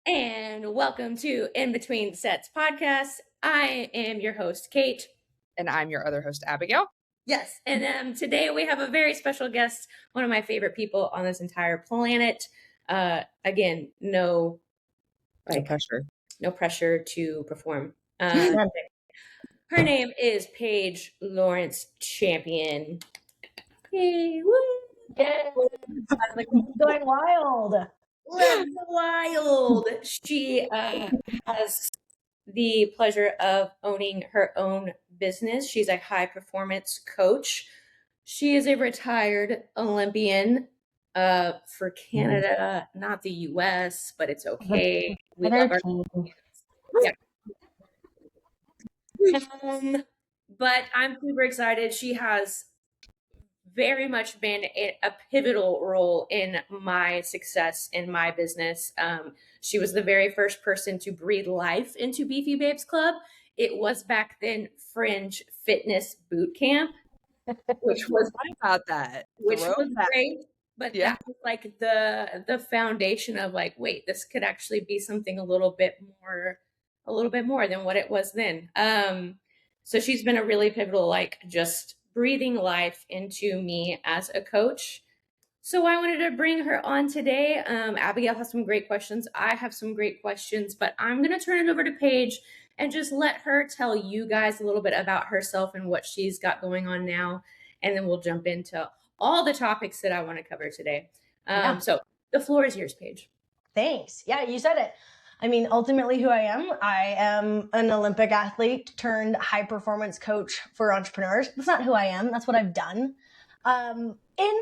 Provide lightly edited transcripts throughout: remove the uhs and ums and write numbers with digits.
And welcome to In Between Sets podcast. I am your host, Kate. And I'm your other host, Abigail. Yes. And today we have a very special guest, one of my favorite people on this entire planet. Again, no pressure to perform. Her name is Paige Lawrence Champion. Yay, woo! Yeah. Going wild. Let's go wild. She has the pleasure of owning her own business. She's a high performance coach. She is a retired Olympian for Canada, not the US, but it's okay. We love our yeah. But I'm super excited. She has very much been a pivotal role in my success in my business. She was the very first person to breathe life into Beefy Babes Club. It was back then Fringe Fitness Boot Camp, which was about that, which was great. But that was like the foundation of like, wait, this could actually be something a little bit more than what it was then. So she's been a really pivotal, like just breathing life into me as a coach. So I wanted to bring her on today. Abigail has some great questions. I have some great questions, but I'm going to turn it over to Paige and just let her tell you guys a little bit about herself and what she's got going on now. And then we'll jump into all the topics that I want to cover today. So the floor is yours, Paige. Thanks. Yeah, you said it. I mean, ultimately who I am an Olympic athlete turned high performance coach for entrepreneurs. That's not who I am. That's what I've done. In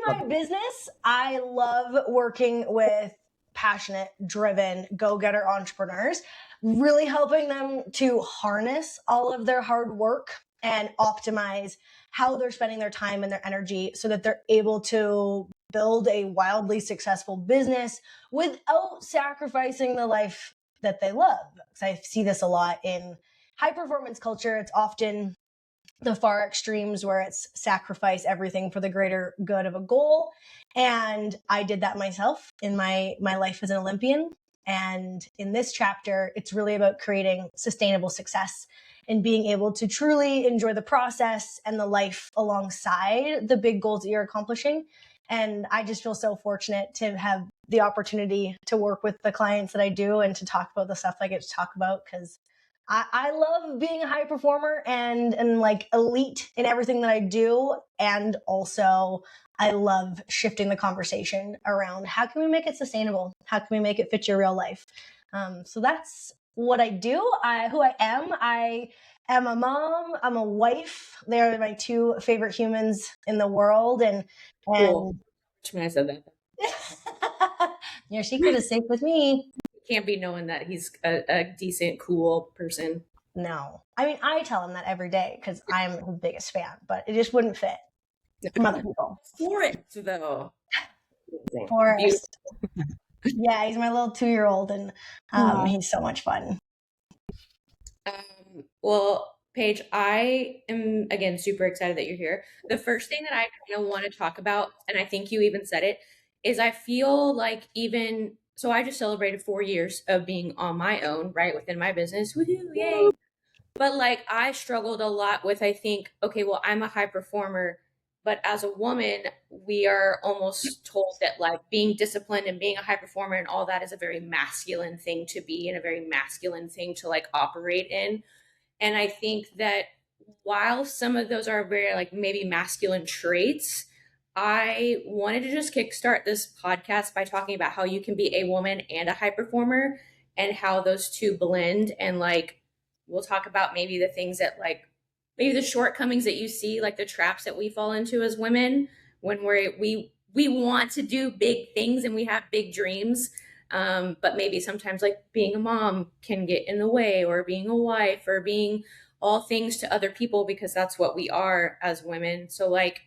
my business, I love working with passionate, driven, go-getter entrepreneurs, really helping them to harness all of their hard work and optimize how they're spending their time and their energy so that they're able to build a wildly successful business without sacrificing the life that they love. Because I see this a lot in high performance culture. It's often the far extremes where it's sacrifice everything for the greater good of a goal. And I did that myself in my life as an Olympian. And in this chapter, it's really about creating sustainable success and being able to truly enjoy the process and the life alongside the big goals that you're accomplishing. And I just feel so fortunate to have the opportunity to work with the clients that I do and to talk about the stuff I get to talk about, because I love being a high performer and like elite in everything that I do. And also I love shifting the conversation around how can we make it sustainable? How can we make it fit your real life? So that's what I do. Who I am. I am a mom. I'm a wife. They're my two favorite humans in the world. And cool. When I said that. Your secret is safe with me. Can't be knowing that he's a decent, cool person. No. I mean, I tell him that every day because I'm his biggest fan, but it just wouldn't fit from other people. Forrest, though. Forrest. Yeah, he's my little 2-year-old, and he's so much fun. Well, Paige, I am, again, super excited that you're here. The first thing that I kind of want to talk about, and I think you even said it, is I feel like so I just celebrated 4 years of being on my own, right, within my business. Woohoo, yay. But like I struggled a lot with, I think, okay, well, I'm a high performer, but as a woman, we are almost told that like being disciplined and being a high performer and all that is a very masculine thing to be and a very masculine thing to like operate in. And I think that while some of those are very like maybe masculine traits, I wanted to just kickstart this podcast by talking about how you can be a woman and a high performer and how those two blend. And like, we'll talk about maybe the things that like, maybe the shortcomings that you see, like the traps that we fall into as women when we want to do big things and we have big dreams. But maybe sometimes like being a mom can get in the way, or being a wife, or being all things to other people, because that's what we are as women. So like,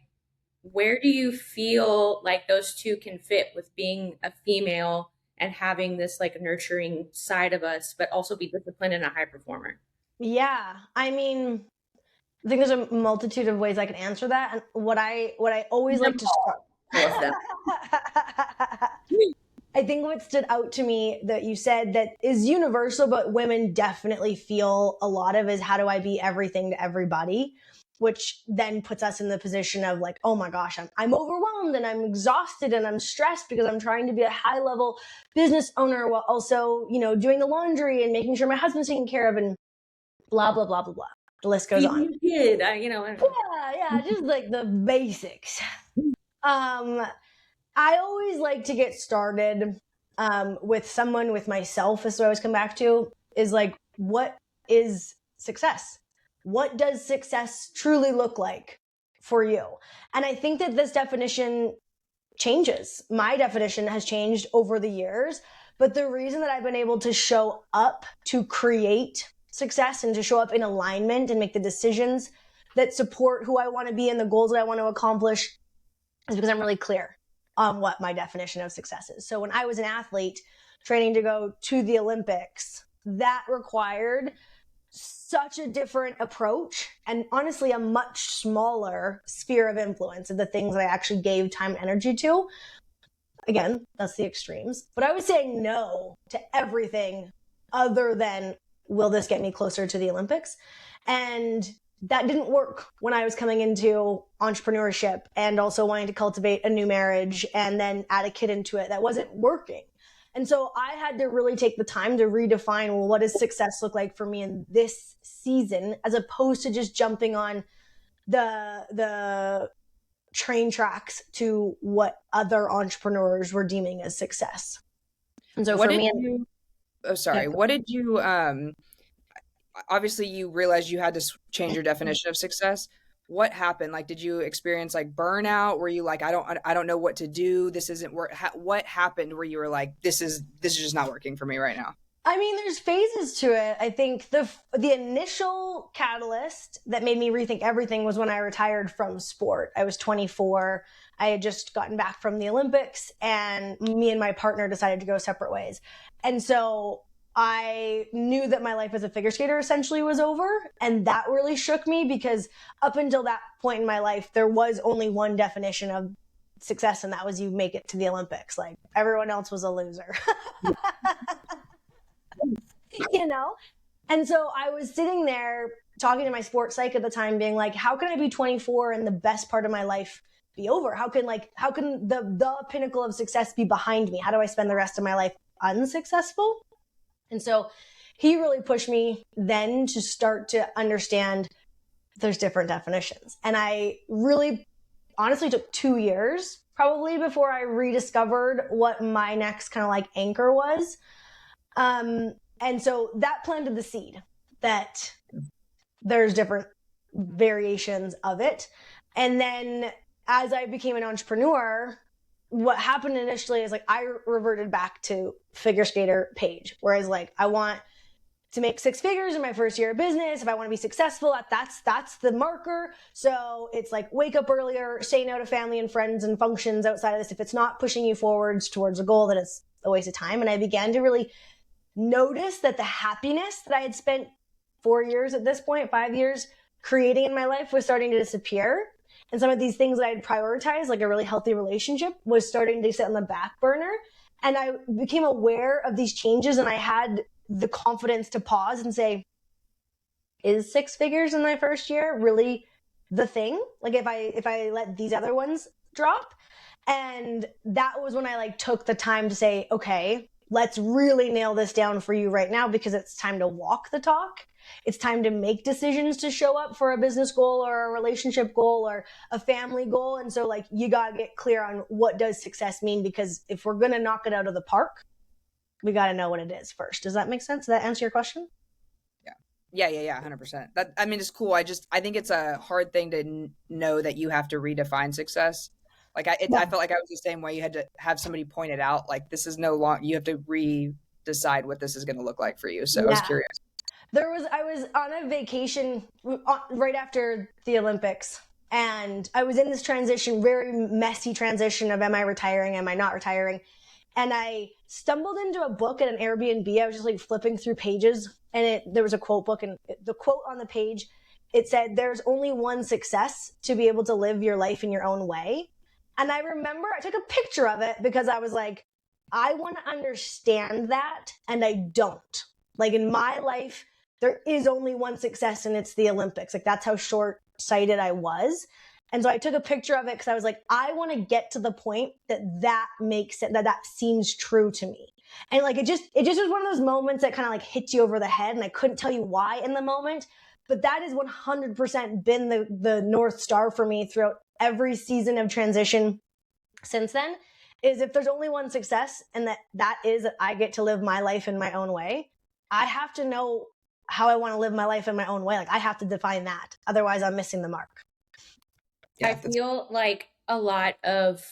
where do you feel like those two can fit with being a female and having this like nurturing side of us, but also be disciplined and a high performer? Yeah. I mean, I think there's a multitude of ways I can answer that. And what I always like to start. I think what stood out to me that you said that is universal, but women definitely feel a lot of, is how do I be everything to everybody? Which then puts us in the position of like, oh my gosh, I'm overwhelmed and I'm exhausted and I'm stressed because I'm trying to be a high level business owner while also, doing the laundry and making sure my husband's taken care of and blah, blah, blah, blah, blah. The list goes on. Kid, Yeah, just like the basics. I always like to get started with myself, is what I always come back to, is like, what is success? What does success truly look like for you? And I think that this definition changes. My definition has changed over the years, but the reason that I've been able to show up to create success and to show up in alignment and make the decisions that support who I want to be and the goals that I want to accomplish is because I'm really clear on what my definition of success is. So when I was an athlete training to go to the Olympics, that required such a different approach and honestly a much smaller sphere of influence of the things that I actually gave time and energy to. Again, that's the extremes. But I was saying no to everything other than, will this get me closer to the Olympics? And that didn't work when I was coming into entrepreneurship and also wanting to cultivate a new marriage and then add a kid into it. That wasn't working. And so I had to really take the time to redefine, well, what does success look like for me in this season, as opposed to just jumping on the train tracks to what other entrepreneurs were deeming as success. And so What for did me, you, oh, sorry. What did you, obviously you realized you had to change your definition of success. What happened? Like, did you experience like burnout? Were you like, I don't know what to do. This isn't work. What happened where you were like, this is just not working for me right now? I mean, there's phases to it. I think the initial catalyst that made me rethink everything was when I retired from sport. I was 24. I had just gotten back from the Olympics, and me and my partner decided to go separate ways. And so I knew that my life as a figure skater essentially was over. And that really shook me, because up until that point in my life, there was only one definition of success, and that was you make it to the Olympics. Like, everyone else was a loser. And so I was sitting there talking to my sports psych at the time, being like, how can I be 24 and the best part of my life be over? How can the pinnacle of success be behind me? How do I spend the rest of my life unsuccessful? And so he really pushed me then to start to understand there's different definitions. And I really honestly took 2 years probably before I rediscovered what my next kind of like anchor was. And so that planted the seed that there's different variations of it. And then as I became an entrepreneur, what happened initially is like I reverted back to figure skater Paige, whereas like I want to make 6 figures in my first year of business. If I want to be successful, that's the marker. So it's like, wake up earlier, say no to family and friends and functions outside of this. If it's not pushing you forwards towards a goal, then it's a waste of time. And I began to really notice that the happiness that I had spent 4 years at this point, 5 years creating in my life, was starting to disappear. And some of these things that I had prioritized, like a really healthy relationship, was starting to sit on the back burner. And I became aware of these changes, and I had the confidence to pause and say, is 6 figures in my first year really the thing? Like, if I let these other ones drop? And that was when I like took the time to say, okay, let's really nail this down for you right now, because it's time to walk the talk. It's time to make decisions to show up for a business goal or a relationship goal or a family goal. And so like, you got to get clear on what does success mean, because if we're going to knock it out of the park, we got to know what it is first. Does that make sense? Does that answer your question? Yeah. 100%. That, I mean, it's cool. I think it's a hard thing to know that you have to redefine success. Like I felt like I was the same way. You had to have somebody point it out. Like, this is no long, you have to decide what this is going to look like for you. So I was curious. I was on a vacation right after the Olympics, and I was in this transition, very messy transition of, am I retiring? Am I not retiring? And I stumbled into a book at an Airbnb. I was just like flipping through pages, and there was a quote book, and the quote on the page, it said, there's only one success: to be able to live your life in your own way. And I remember I took a picture of it because I was like, I want to understand that, and I don't. Like in my life, there is only one success, and it's the Olympics. Like that's how short-sighted I was. And so I took a picture of it because I was like, I want to get to the point that makes it, that seems true to me. And like, it just was one of those moments that kind of like hit you over the head. And I couldn't tell you why in the moment, but that has 100% been the North Star for me throughout every season of transition since then, is if there's only one success, and that is that I get to live my life in my own way, I have to know how I want to live my life in my own way. Like I have to define that. Otherwise I'm missing the mark. Yeah, I feel like a lot of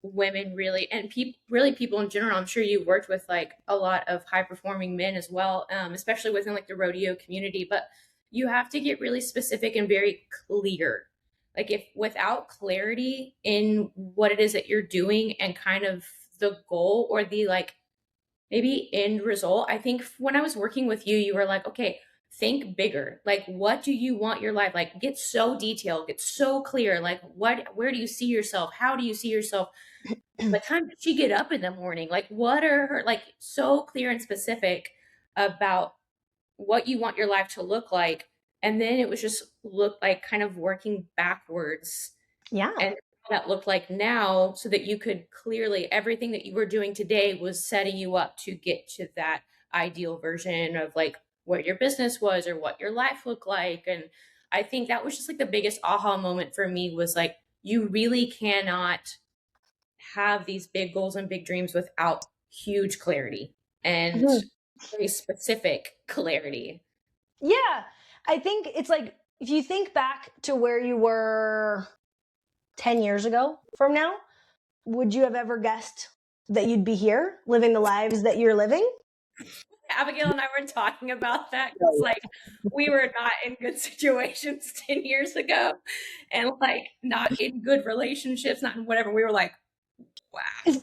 women really, and people in general, I'm sure you've worked with like a lot of high performing men as well, especially within like the rodeo community, but you have to get really specific and very clear. Like if without clarity in what it is that you're doing and kind of the goal or the like maybe end result. I think when I was working with you, you were like, okay, think bigger. Like, what do you want your life? Like, get so detailed, get so clear. Like, where do you see yourself? How do you see yourself? What time did she get up in the morning? Like, what are her, like, so clear and specific about what you want your life to look like. And then it was just look like kind of working backwards. Yeah. And that looked like now, so that you could clearly, everything that you were doing today was setting you up to get to that ideal version of like what your business was or what your life looked like. And I think that was just like the biggest aha moment for me, was like, you really cannot have these big goals and big dreams without huge clarity and very specific clarity. Yeah. I think it's like, if you think back to where you were 10 years ago from now, would you have ever guessed that you'd be here living the lives that you're living? Abigail and I were talking about that because like we were not in good situations 10 years ago, and like not in good relationships, not in whatever. We were like, wow.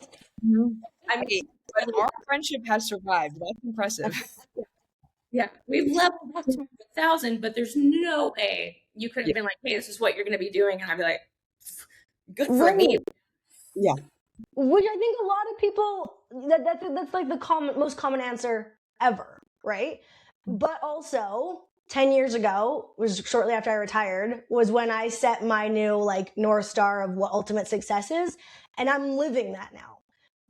I mean, but our friendship has survived. That's impressive. Yeah, we've leveled up to 1,000, but there's no way you could have been like, hey, this is what you're going to be doing. And I'd be like, good for me. Yeah. Which I think a lot of people, that's like the most common answer ever, right? But also 10 years ago, was shortly after I retired, was when I set my new like North Star of what ultimate success is. And I'm living that now.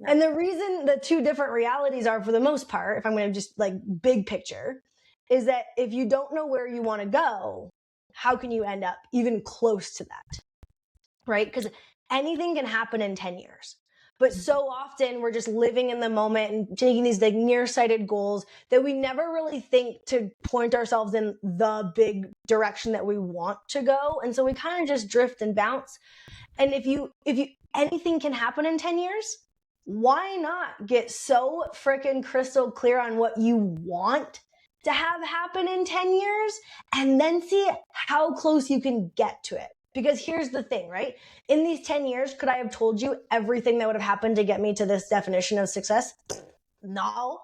Yeah. And the reason the two different realities are, for the most part, if I'm going to just like big picture, is that if you don't know where you want to go, how can you end up even close to that? Right? Because anything can happen in 10 years. But so often we're just living in the moment and taking these like nearsighted goals that we never really think to point ourselves in the big direction that we want to go. And so we kind of just drift and bounce. And if you anything can happen in 10 years, why not get so freaking crystal clear on what you want to have happen in 10 years and then see how close you can get to it? Because here's the thing, right? In these 10 years, could I have told you everything that would have happened to get me to this definition of success? No,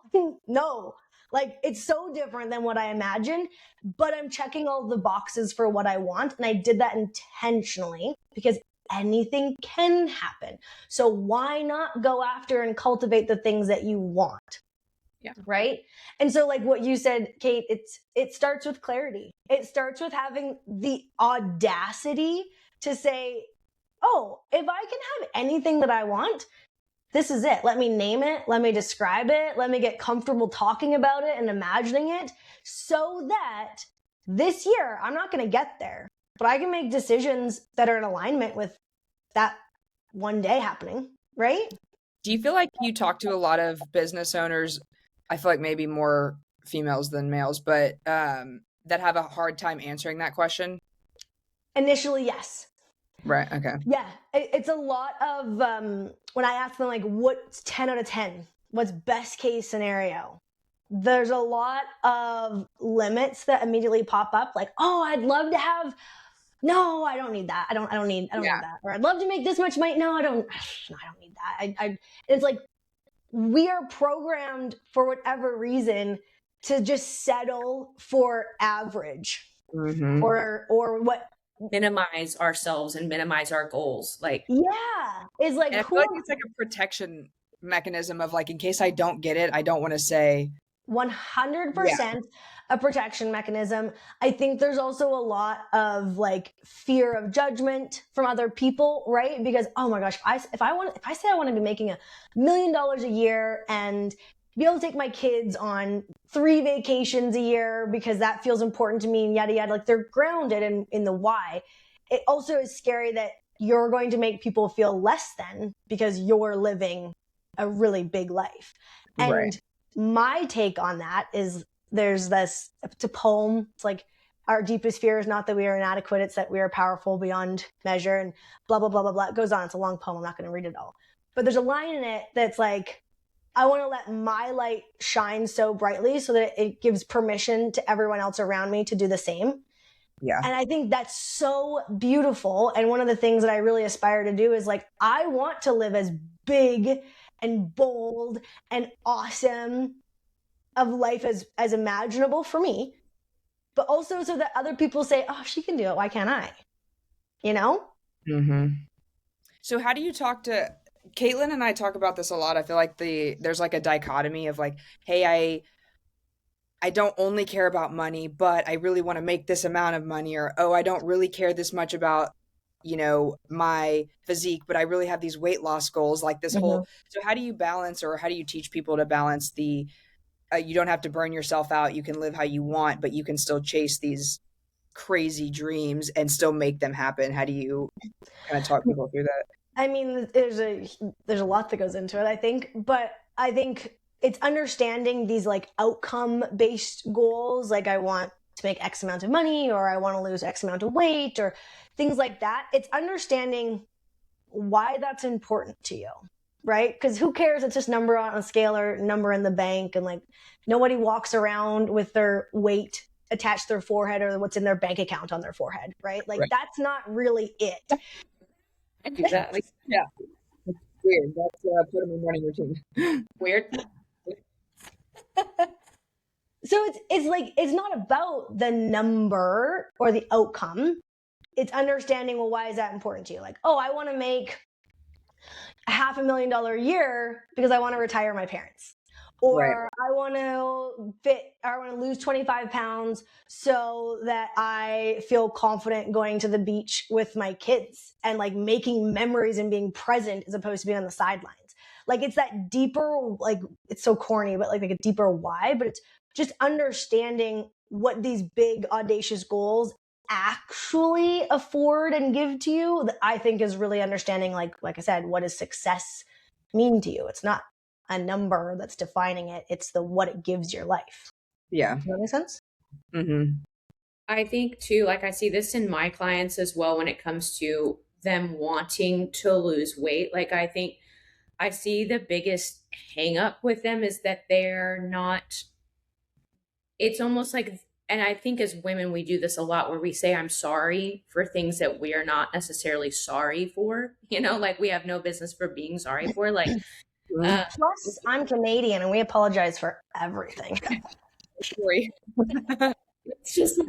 no. Like, it's so different than what I imagined, but I'm checking all the boxes for what I want. And I did that intentionally because anything can happen. So why not go after and cultivate the things that you want? Yeah. Right. And so like what you said, Kate, it starts with clarity. It starts with having the audacity to say, oh, if I can have anything that I want, this is it. Let me name it. Let me describe it. Let me get comfortable talking about it and imagining it, so that this year I'm not going to get there, but I can make decisions that are in alignment with that one day happening. Right. Do you feel like you talk to a lot of business owners? I feel like maybe more females than males, but that have a hard time answering that question? Initially, yes. Right. Okay. Yeah. It's a lot of, when I ask them, like, what's 10 out of 10? What's best case scenario? There's a lot of limits that immediately pop up. Like, oh, I'd love to have, no, I don't need that. I don't need that. Or I'd love to make this much money. No, I don't need that. It's like, we are programmed for whatever reason to just settle for average, or what, minimize ourselves and minimize our goals. Like, yeah, is like, and I feel like it's like a protection mechanism of like, in case I don't get it, I don't want to say 100% a protection mechanism. I think there's also a lot of like fear of judgment from other people, right? Because oh my gosh, if I say I want to be making $1 million a year and be able to take my kids on 3 vacations a year because that feels important to me and yada yada, like they're grounded in the why. It also is scary that you're going to make people feel less than because you're living a really big life. And right. My take on that is there's this, it's a poem. It's like, our deepest fear is not that we are inadequate, it's that we are powerful beyond measure, and blah, blah, blah, blah, blah. It goes on. It's a long poem. I'm not going to read it all. But there's a line in it that's like, I want to let my light shine so brightly so that it gives permission to everyone else around me to do the same. Yeah. And I think that's so beautiful. And one of the things that I really aspire to do is like, I want to live as big and bold and awesome of life as imaginable for me, but also so that other people say, oh, she can do it. Why can't I? You know? Mm-hmm. So how do you talk to Caitlin and I talk about this a lot. I feel like there's like a dichotomy of like, hey, I don't only care about money, but I really want to make this amount of money, or oh, I don't really care this much about, my physique, but I really have these weight loss goals, like this whole. So how do you balance, or how do you teach people to balance the you don't have to burn yourself out, you can live how you want, but you can still chase these crazy dreams and still make them happen? How do you kind of talk people through that? I mean, there's a lot that goes into it, I think, but I think it's understanding these like outcome based goals. Like I want to make X amount of money, or I want to lose X amount of weight, or things like that. It's understanding why that's important to you, right? Because who cares? It's just number on a scale or number in the bank. And like nobody walks around with their weight attached to their forehead or what's in their bank account on their forehead, right? Like that's not really it. Exactly. Yeah. It's weird. That's part of my morning routine. Weird. So it's like, it's not about the number or the outcome. It's understanding, well, why is that important to you? Like, oh, I want to make $500,000 a year because I want to retire my parents. Or Right. I want to lose 25 pounds so that I feel confident going to the beach with my kids and like making memories and being present as opposed to being on the sidelines. Like it's that deeper, like it's so corny, but like a deeper why, but it's just understanding what these big audacious goals actually afford and give to you, that I think is really understanding, like I said, what does success mean to you? It's not a number that's defining it. It's what it gives your life. Yeah. Does that make sense? Mm-hmm. I think too, like I see this in my clients as well when it comes to them wanting to lose weight. Like I think I see the biggest hang up with them is that they're not, it's almost like, and I think as women, we do this a lot where we say, I'm sorry for things that we are not necessarily sorry for, like we have no business for being sorry for. Like, Plus, I'm Canadian and we apologize for everything. Sorry. It's just,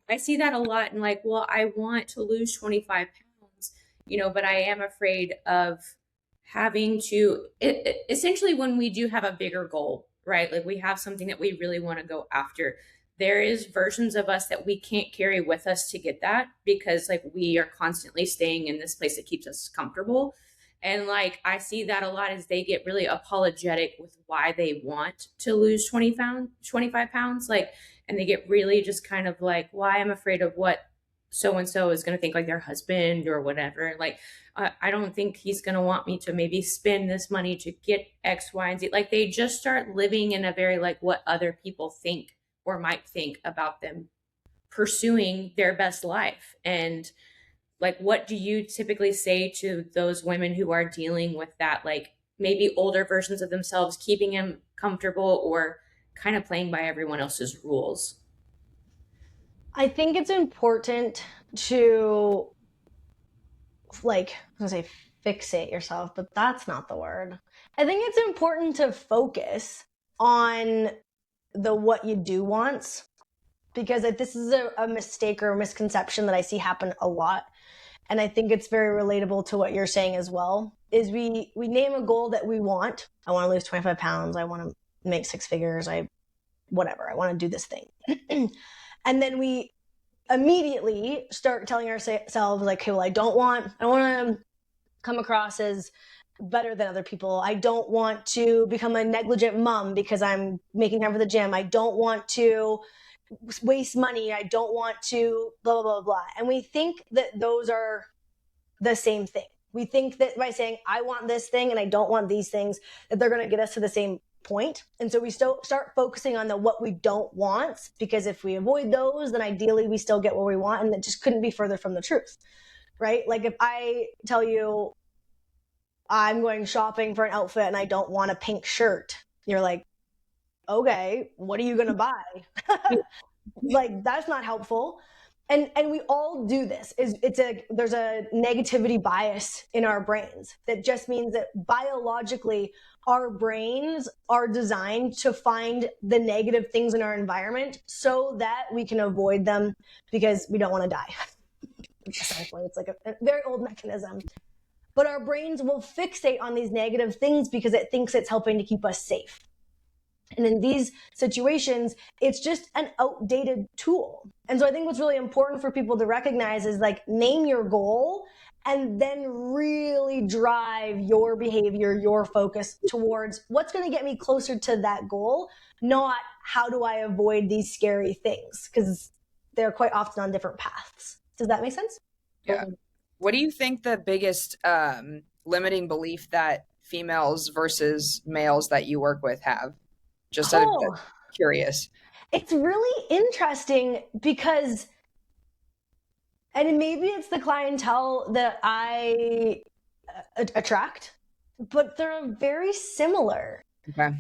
I see that a lot. And like, well, I want to lose 25 pounds, but I am afraid of having to, essentially when we do have a bigger goal, right? Like we have something that we really want to go after. There is versions of us that we can't carry with us to get that because like we are constantly staying in this place that keeps us comfortable. And like I see that a lot as they get really apologetic with why they want to lose 25 pounds, like, and they get really just kind of like, well, I'm afraid of what so and so is going to think, like their husband or whatever. Like I don't think he's going to want me to maybe spend this money to get X, Y, and Z. Like they just start living in a very like what other people think or might think about them pursuing their best life. And like, what do you typically say to those women who are dealing with that, like maybe older versions of themselves, keeping them comfortable or kind of playing by everyone else's rules? I think it's important to, like, I was going to say fixate yourself, but that's not the word. I think it's important to focus on the what you do wants, because this is a mistake or a misconception that I see happen a lot. and I think it's very relatable to what you're saying as well, is we name a goal that we want. I want to lose 25 pounds. I want to make 6 figures. I want to do this thing. And then we immediately start telling ourselves like, okay, well, I don't want to come across as better than other people. I don't want to become a negligent mom because I'm making time for the gym. I don't want to waste money. I don't want to blah, blah, blah, blah. And we think that those are the same thing. We think that by saying, I want this thing and I don't want these things, that they're going to get us to the same point. And so we still start focusing on what we don't want, because if we avoid those, then ideally we still get what we want. And it just couldn't be further from the truth, right? Like if I tell you I'm going shopping for an outfit and I don't want a pink shirt, you're like, okay, what are you going to buy? Like, that's not helpful. And we all do this. There's a negativity bias in our brains that just means that biologically our brains are designed to find the negative things in our environment so that we can avoid them because we don't want to die. Essentially, it's like a very old mechanism. But our brains will fixate on these negative things because it thinks it's helping to keep us safe. And in these situations, it's just an outdated tool. And so I think what's really important for people to recognize is like, name your goal and then really drive your behavior, your focus towards what's going to get me closer to that goal, not how do I avoid these scary things, because they're quite often on different paths. Does that make sense? Yeah. What do you think the biggest limiting belief that females versus males that you work with have? Just curious. It's really interesting because, and maybe it's the clientele that I attract, but they're very similar. Okay.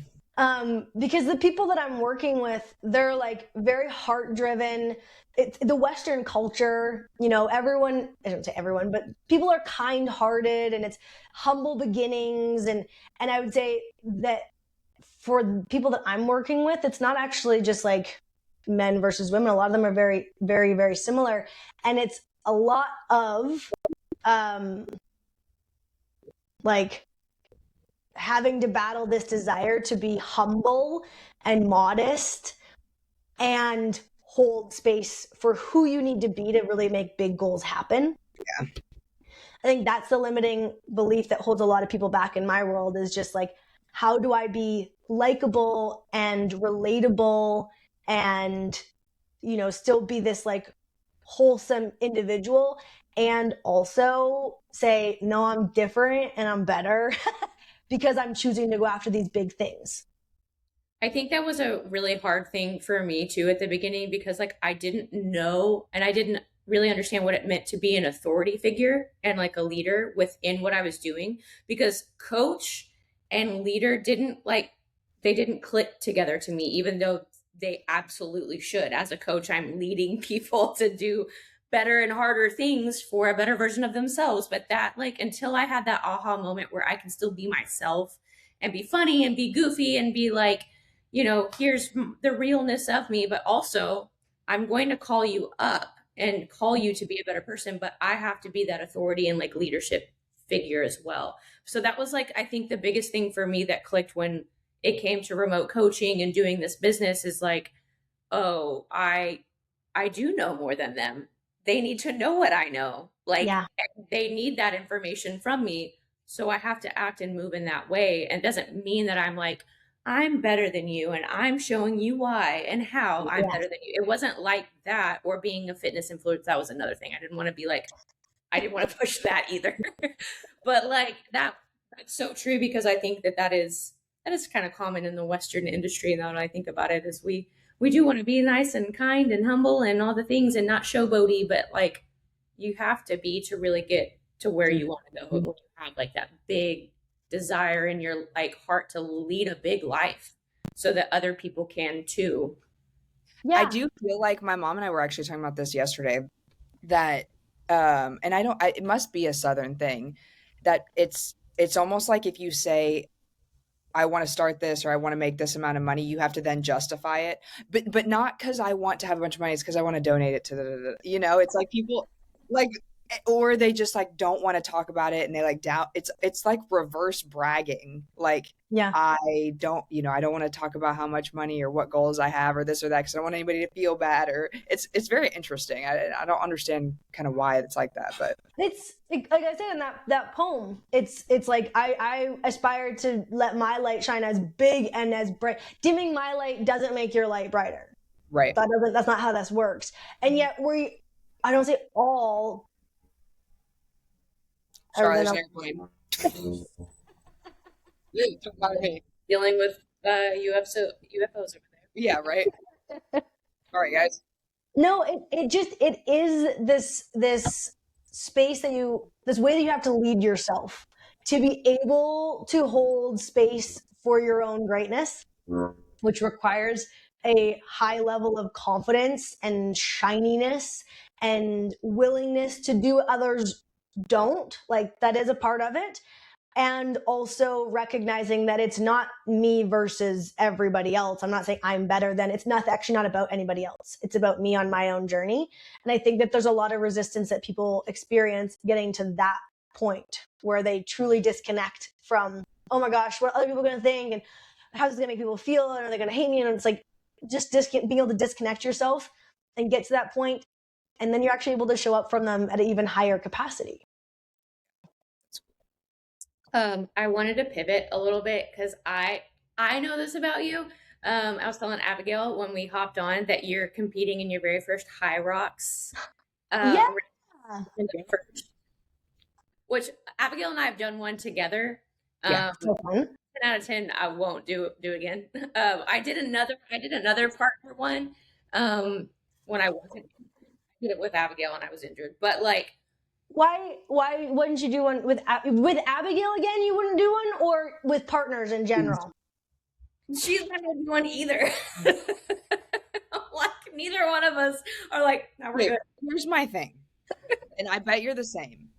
Because the people that I'm working with, they're like very heart driven. It's the Western culture, everyone, I shouldn't say everyone, but people are kind hearted and it's humble beginnings. And I would say that for the people that I'm working with, it's not actually just like men versus women. A lot of them are very, very, very similar. And it's a lot of like having to battle this desire to be humble and modest and hold space for who you need to be to really make big goals happen. Yeah. I think that's the limiting belief that holds a lot of people back in my world, is just like, how do I be likable and relatable and, still be this like wholesome individual and also say, no, I'm different and I'm better because I'm choosing to go after these big things. I think that was a really hard thing for me too at the beginning, because like I didn't know and I didn't really understand what it meant to be an authority figure and like a leader within what I was doing, because coach and leader didn't click together to me, even though they absolutely should. As a coach, I'm leading people to do better and harder things for a better version of themselves. But that, like, until I had that aha moment where I can still be myself and be funny and be goofy and be like, here's the realness of me, but also I'm going to call you up and call you to be a better person, but I have to be that authority and like leadership figure as well. So that was like, I think the biggest thing for me that clicked when it came to remote coaching and doing this business is like, oh, I do know more than them. They need to know what I know. Like, yeah. They need that information from me. So I have to act and move in that way. And it doesn't mean that I'm like, I'm better than you and I'm showing you why and how I'm better than you. It wasn't like that. Or being a fitness influencer, that was another thing. I didn't want to be like, I didn't want to push that either. But like that's so true, because I think that is kind of common in the Western industry. Now that I think about it, is we do want to be nice and kind and humble and all the things and not showboaty, but like you have to be to really get to where you want to go. When you have like that big desire in your like heart to lead a big life so that other people can too. Yeah. I do feel like my mom and I were actually talking about this yesterday, that and it must be a Southern thing, that it's almost like if you say, I want to start this or I want to make this amount of money, you have to then justify it. But not because I want to have a bunch of money, it's because I want to donate it to it's like people like or they just like don't want to talk about it and they like doubt. It's like reverse bragging. Like, Yeah. I don't want to talk about how much money or what goals I have or this or that because I don't want anybody to feel bad. Or it's very interesting. I don't understand kind of why it's like that, but it's like I said in that poem, it's like I aspire to let my light shine as big and as bright. Dimming my light doesn't make your light brighter. right. That's not how this works. And yet I don't say all. Sorry, there's an airplane. Dealing with UFOs over there. Yeah, right. All right, guys. No, it is this space this way that you have to lead yourself to be able to hold space for your own greatness, which requires a high level of confidence and shininess and willingness to do what others don't. Like, that is a part of it. And also recognizing that it's not me versus everybody else. I'm not saying I'm better than. It's actually not about anybody else. It's about me on my own journey. And I think that there's a lot of resistance that people experience getting to that point where they truly disconnect from, oh my gosh, what are other people going to think? And how's this going to make people feel? And are they going to hate me? And it's like, just being able to disconnect yourself and get to that point, and then you're actually able to show up from them at an even higher capacity. I wanted to pivot a little bit because I know this about you. I was telling Abigail when we hopped on that you're competing in your very first High Rocks. Yeah. Which Abigail and I have done one together. Yeah. 10 out of 10, I won't do again. I did another partner one when I wasn't. I did it with Abigail and I was injured, but like. Why wouldn't you do one with Abigail again? You wouldn't do one, or with partners in general? She's not gonna do one either. Like, neither one of us are like, no, we're good. Here's my thing, and I bet you're the same.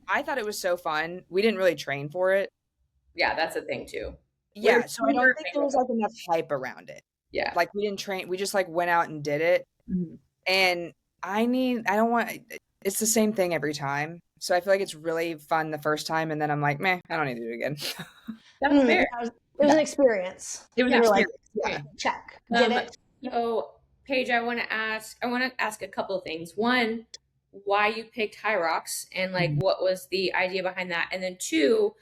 I thought it was so fun. We didn't really train for it. Yeah, that's a thing too. Yeah, so I don't think there was like enough hype around it. Yeah, like we didn't train. We just like went out and did it. Mm-hmm. And I don't want. It's the same thing every time. So I feel like it's really fun the first time, and then I'm like, meh, I don't need to do it again. That's fair. It was an experience. It was an experience. Like, check. Did it? So, Paige, I want to ask a couple of things. One, why you picked High Rocks and like what was the idea behind that? And then two,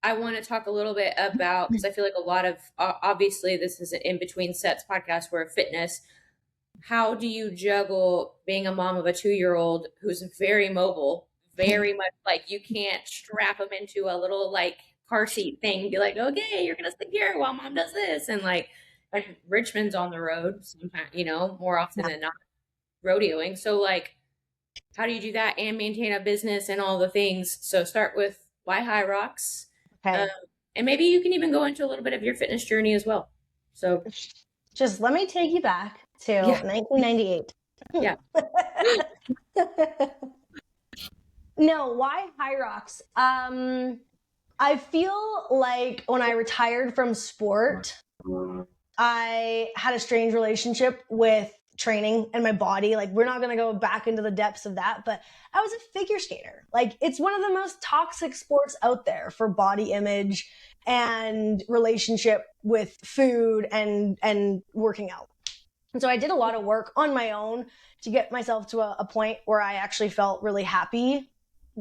I want to talk a little bit about, because I feel like a lot of, obviously this is an in between sets podcast where fitness. How do you juggle being a mom of a 2-year-old who's very mobile, very much like you can't strap him into a little like car seat thing, be like, okay, you're going to sit here while mom does this. And like Richmond's on the road sometimes, more often than not rodeoing. So like, how do you do that and maintain a business and all the things? So start with why High Rocks. Okay. And maybe you can even go into a little bit of your fitness journey as well. So just let me take you back to 1998. Yeah. No, why High Rocks? I feel like when I retired from sport, I had a strange relationship with training and my body. Like, we're not going to go back into the depths of that, but I was a figure skater. Like, it's one of the most toxic sports out there for body image and relationship with food and working out. And so I did a lot of work on my own to get myself to a point where I actually felt really happy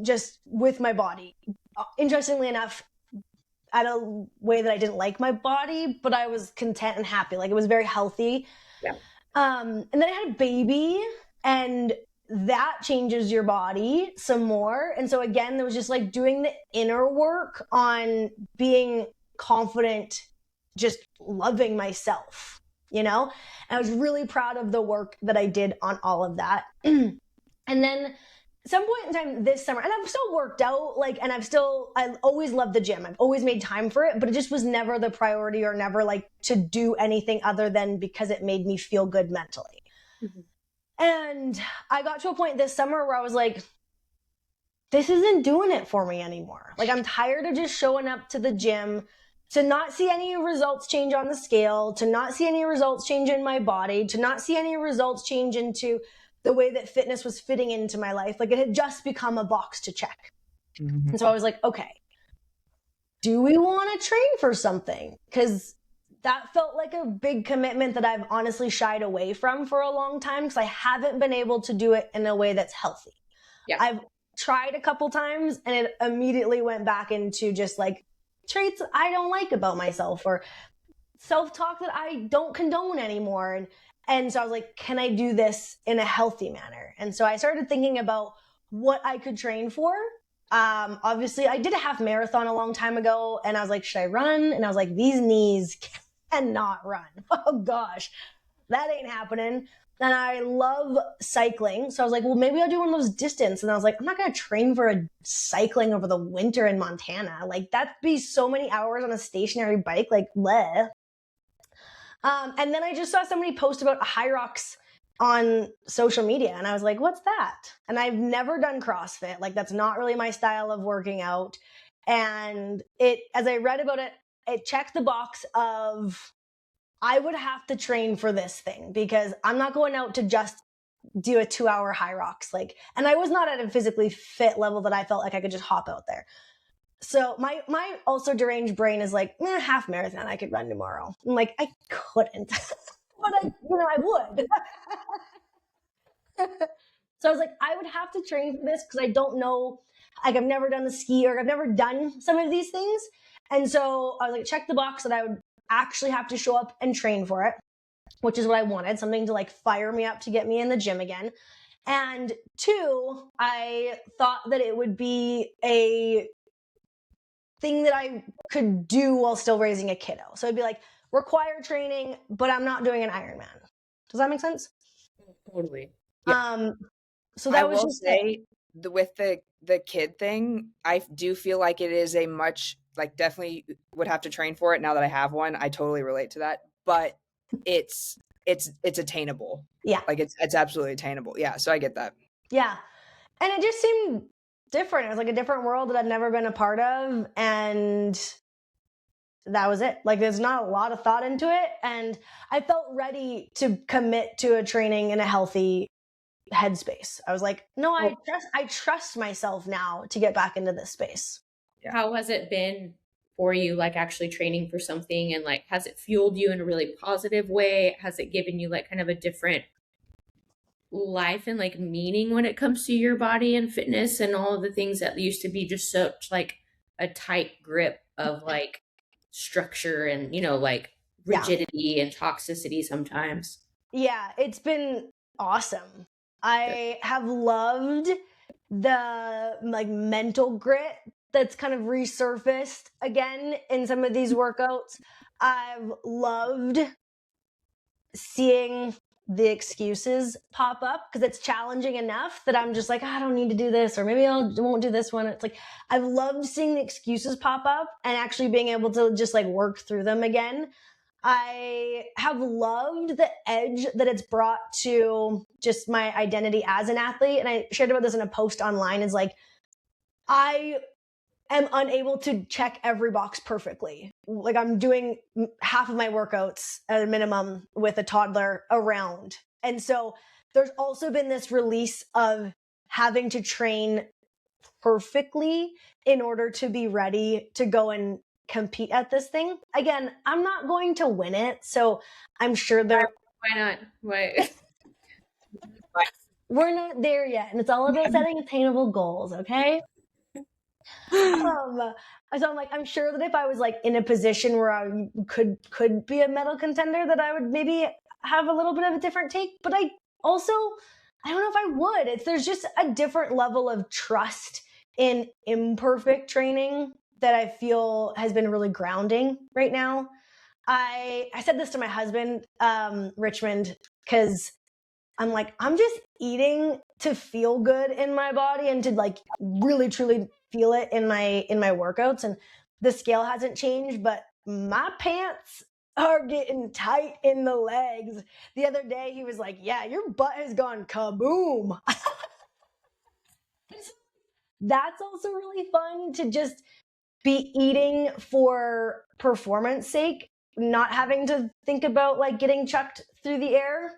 just with my body. Interestingly enough, at a way that I didn't like my body, but I was content and happy. Like, it was very healthy. Yeah. And then I had a baby, and that changes your body some more. And so again, there was just like doing the inner work on being confident, just loving myself, And I was really proud of the work that I did on all of that. And then at some point in time this summer, and I've still worked out, I always loved the gym. I've always made time for it, but it just was never the priority or never like to do anything other than because it made me feel good mentally. Mm-hmm. And I got to a point this summer where I was like, this isn't doing it for me anymore. Like, I'm tired of just showing up to the gym, to not see any results change on the scale, to not see any results change in my body, to not see any results change into the way that fitness was fitting into my life. Like it had just become a box to check. Mm-hmm. And so I was like, okay, do we want to train for something? Because that felt like a big commitment that I've honestly shied away from for a long time because I haven't been able to do it in a way that's healthy. Yeah. I've tried a couple times and it immediately went back into just like traits I don't like about myself or self-talk that I don't condone anymore. And so I was like, can I do this in a healthy manner? And so I started thinking about what I could train for. Obviously I did a half marathon a long time ago and I was like, should I run? And I was like, these knees cannot run. Oh gosh, that ain't happening. And I love cycling. So I was like, well, maybe I'll do one of those distance. And I was like, I'm not going to train for a cycling over the winter in Montana. Like that'd be so many hours on a stationary bike. Like, bleh. And then I just saw somebody post about High Rocks on social media. And I was like, what's that? And I've never done CrossFit. Like that's not really my style of working out. And as I read about it, it checked the box of I would have to train for this thing because I'm not going out to just do a 2-hour High Rocks. Like, and I was not at a physically fit level that I felt like I could just hop out there. So my also deranged brain is like, half marathon I could run tomorrow. I'm like, I couldn't, but I would. So I was like, I would have to train for this because I don't know, like I've never done the ski or I've never done some of these things. And so I was like, check the box that I would actually have to show up and train for it, which is what I wanted, something to like fire me up to get me in the gym again. And 2, I thought that it would be a thing that I could do while still raising a kiddo. So it'd be like required training, but I'm not doing an Ironman. Does that make sense? Totally. Yeah. So that I was will just say with the kid thing, I do feel like it is a much like definitely would have to train for it now that I have one. I totally relate to that, but it's attainable. Yeah. Like it's absolutely attainable. Yeah. So I get that. Yeah. And it just seemed different. It was like a different world that I'd never been a part of. And that was it. Like there's not a lot of thought into it. And I felt ready to commit to a training in a healthy headspace. I was like, no, I trust myself now to get back into this space. Yeah. How has it been for you, like actually training for something, and like has it fueled you in a really positive way? Has it given you like kind of a different life and like meaning when it comes to your body and fitness and all of the things that used to be just such like a tight grip of like structure and like rigidity and toxicity sometimes? Yeah, it's been awesome. I have loved the like mental grit that's kind of resurfaced again in some of these workouts. I've loved seeing the excuses pop up because it's challenging enough that I'm just like, I don't need to do this, or maybe I won't do this one. It's like, I've loved seeing the excuses pop up and actually being able to just like work through them again. I have loved the edge that it's brought to just my identity as an athlete. And I shared about this in a post online, is like, I am unable to check every box perfectly. Like I'm doing half of my workouts at a minimum with a toddler around. And so there's also been this release of having to train perfectly in order to be ready to go and compete at this thing. Again, I'm not going to win it. So I'm sure Why not? Why? We're not there yet. And it's all about setting attainable goals. Okay. So I'm like, I'm sure that if I was like in a position where I could be a medal contender, that I would maybe have a little bit of a different take. But I don't know if I would. There's just a different level of trust in imperfect training that I feel has been really grounding right now. I said this to my husband, Richmond, because I'm like, I'm just eating to feel good in my body and to like really truly feel it in my workouts. And the scale hasn't changed, but my pants are getting tight in the legs. The other day he was like, yeah, your butt has gone kaboom. That's also really fun to just be eating for performance sake, not having to think about like getting chucked through the air.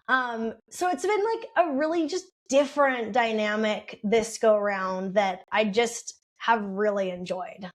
So it's been like a really just different dynamic this go around that I just have really enjoyed.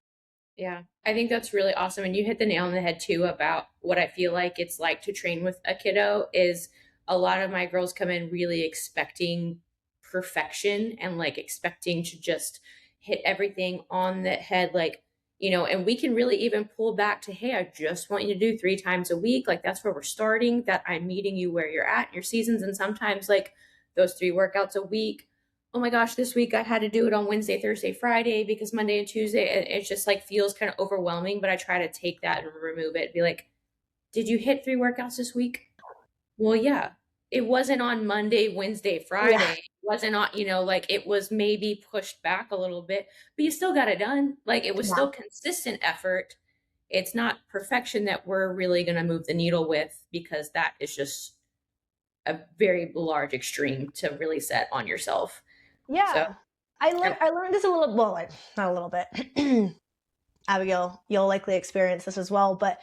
Yeah, I think that's really awesome. And you hit the nail on the head too about what I feel like it's like to train with a kiddo is a lot of my girls come in really expecting perfection and like expecting to just hit everything on the head. Like, and we can really even pull back to, hey, I just want you to do 3 times a week. Like that's where we're starting, that I'm meeting you where you're at in your seasons. And sometimes like those 3 workouts a week, oh my gosh, this week I had to do it on Wednesday, Thursday, Friday because Monday and Tuesday, it just like feels kind of overwhelming. But I try to take that and remove it. Be like, did you hit 3 workouts this week? Well, yeah. It wasn't on Monday, Wednesday, Friday. Yeah. It wasn't on, like it was maybe pushed back a little bit, but you still got it done. Like it was still consistent effort. It's not perfection that we're really going to move the needle with because that is just a very large extreme to really set on yourself. Yeah. So, I learned this a little, well, like, not a little bit. Abigail, you'll likely experience this as well, but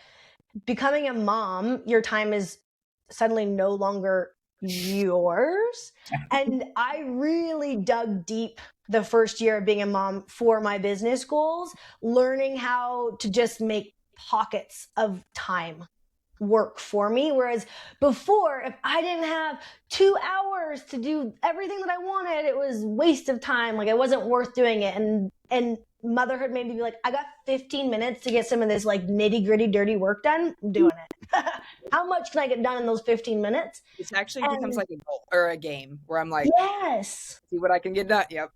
becoming a mom, your time is suddenly no longer yours. And I really dug deep the first year of being a mom for my business goals, learning how to just make pockets of time work for me. Whereas before, if I didn't have 2 hours to do everything that I wanted, it was waste of time. Like it wasn't worth doing it. And motherhood made me be like, I got 15 minutes to get some of this like nitty gritty, dirty work done. I'm doing it. How much can I get done in those 15 minutes? It actually becomes like a goal or a game where I'm like, yes, see what I can get done. Yep.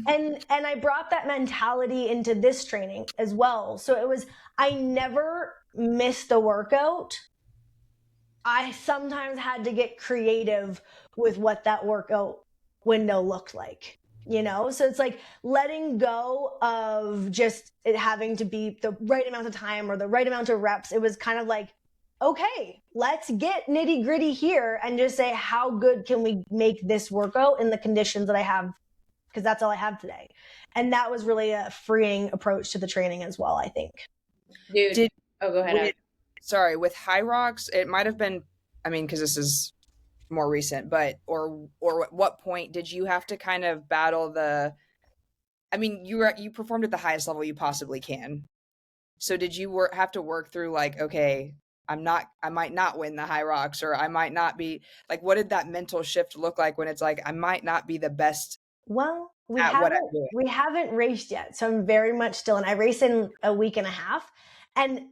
and I brought that mentality into this training as well. So it was, I never missed a workout. I sometimes had to get creative with what that workout window looked like, So it's like letting go of just it having to be the right amount of time or the right amount of reps. It was kind of like, okay, let's get nitty gritty here and just say, how good can we make this workout in the conditions that I have? Because that's all I have today. And that was really a freeing approach to the training as well, I think. Dude, go ahead. Sorry, with High Rocks, it might have been, I mean, because this is more recent, but or at what point did you have to kind of battle I mean, you performed at the highest level you possibly can. So did you have to work through like, okay, I might not win the High Rocks, or I might not be like, what did that mental shift look like when it's like, I might not be the best? Well, we what I'm doing? haven't raced yet. So I'm very much still, and I race in a week and a half, and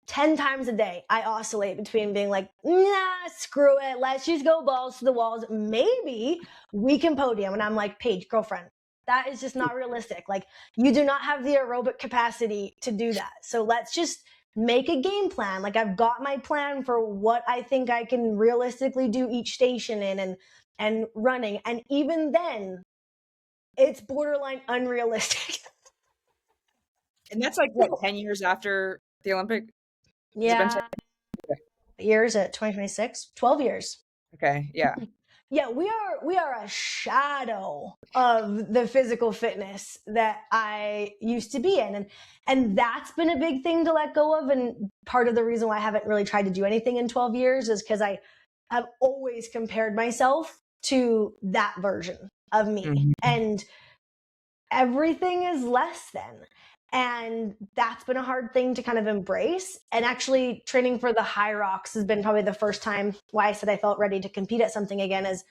10 times a day, I oscillate between being like, nah, screw it. Let's just go balls to the walls. Maybe we can podium. And I'm like, Paige, girlfriend, that is just not realistic. Like you do not have the aerobic capacity to do that. So let's just make a game plan. Like I've got my plan for what I think I can realistically do each station in and running. And even then it's borderline unrealistic. And that's like what, 10 years after the Olympic? Yeah. Years at 2026, 12 years. Okay. Yeah. Yeah, we are a shadow of the physical fitness that I used to be in. And that's been a big thing to let go of. And part of the reason why I haven't really tried to do anything in 12 years is because I have always compared myself to that version of me. Mm-hmm. And everything is less than. And that's been a hard thing to kind of embrace. And actually training for the High Rocks has been probably the first time why I said I felt ready to compete at something again, is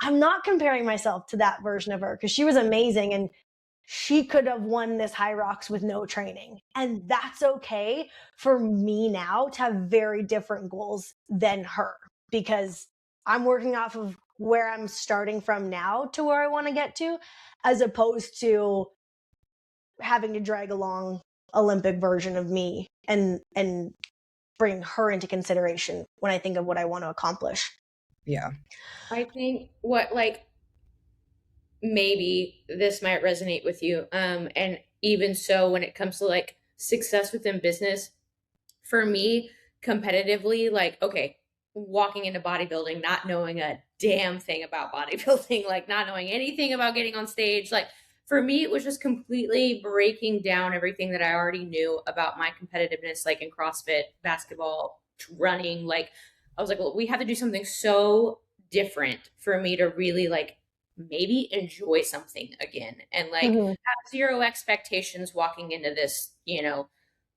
I'm not comparing myself to that version of her because she was amazing and she could have won this High Rocks with no training. And that's okay for me now to have very different goals than her, because I'm working off of where I'm starting from now to where I want to get to, as opposed to having to drag along Olympic version of me and bring her into consideration when I think of what I want to accomplish. Yeah. I think maybe this might resonate with you. And even so, when it comes to like success within business, for me, competitively, like, okay, walking into bodybuilding, not knowing a damn thing about bodybuilding, like not knowing anything about getting on stage, like, for me, it was just completely breaking down everything that I already knew about my competitiveness, like in CrossFit, basketball, running. Like, I was like, well, we have to do something so different for me to really like maybe enjoy something again and like Mm-hmm. have zero expectations walking into this,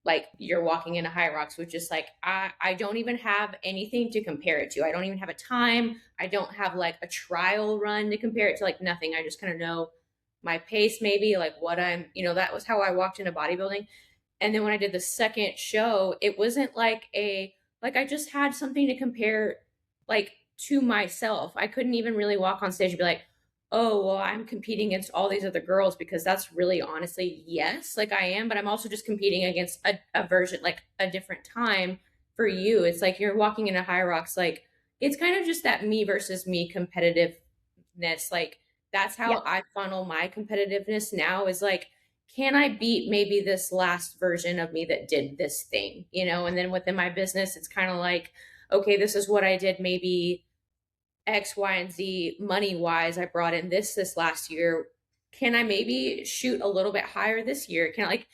like you're walking into High Rocks, which is like I don't even have anything to compare it to. I don't even have a time. I don't have like a trial run to compare it to, like nothing. I just kind of know my pace, maybe like what that was how I walked into bodybuilding. And then when I did the second show, it wasn't like I just had something to compare like to myself. I couldn't even really walk on stage and be like, oh, well, I'm competing against all these other girls, because that's really honestly, yes, like I am, but I'm also just competing against a version, like a different time for you. It's like you're walking into High Rocks, like it's kind of just that me versus me competitiveness. Like that's Yeah. how I funnel my competitiveness now, is like, can I beat maybe this last version of me that did this thing, And then within my business, it's kind of like, okay, this is what I did maybe X, Y, and Z money wise. I brought in this last year. Can I maybe shoot a little bit higher this year? Can I, like,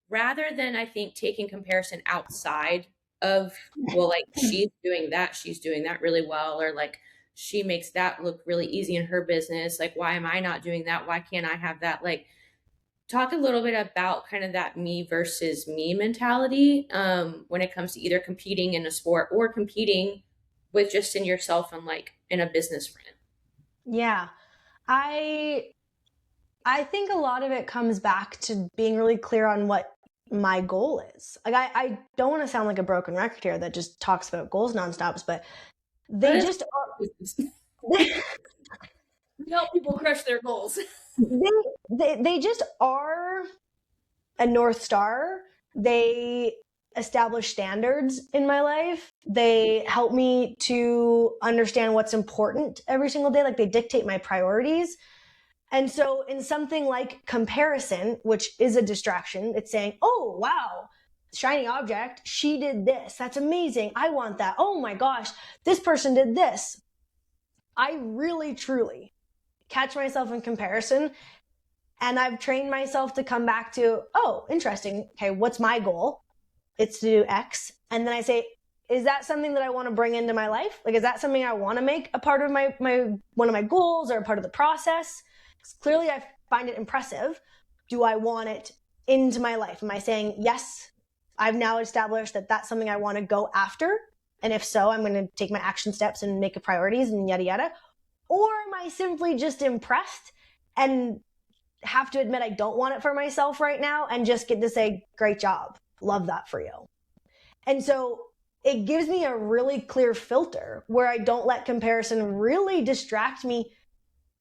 rather than I think taking comparison outside of, well, like she's doing that really well, or like she makes that look really easy in her business. Like, why am I not doing that? Why can't I have that? Like, talk a little bit about kind of that me versus me mentality when it comes to either competing in a sport or competing with just in yourself and like in a business friend. Yeah. I think a lot of it comes back to being really clear on what my goal is. Like I don't want to sound like a broken record here that just talks about goals nonstops, but they just are, help people crush their goals. they just are a North Star. They establish standards in my life. They help me to understand what's important every single day. Like they dictate my priorities. And so in something like comparison, which is a distraction, it's saying, oh, wow, shiny object, she did this. That's amazing. I want that. Oh my gosh, this person did this. I really, truly catch myself in comparison. And I've trained myself to come back to, oh, interesting. Okay, what's my goal? It's to do X. And then I say, is that something that I want to bring into my life? Like, is that something I want to make a part of my one of my goals or a part of the process? Because clearly I find it impressive. Do I want it into my life? Am I saying, yes, I've now established that that's something I want to go after? And if so, I'm going to take my action steps and make it priorities and yada, yada. Or am I simply just impressed and have to admit I don't want it for myself right now and just get to say, great job. Love that for you. And so it gives me a really clear filter where I don't let comparison really distract me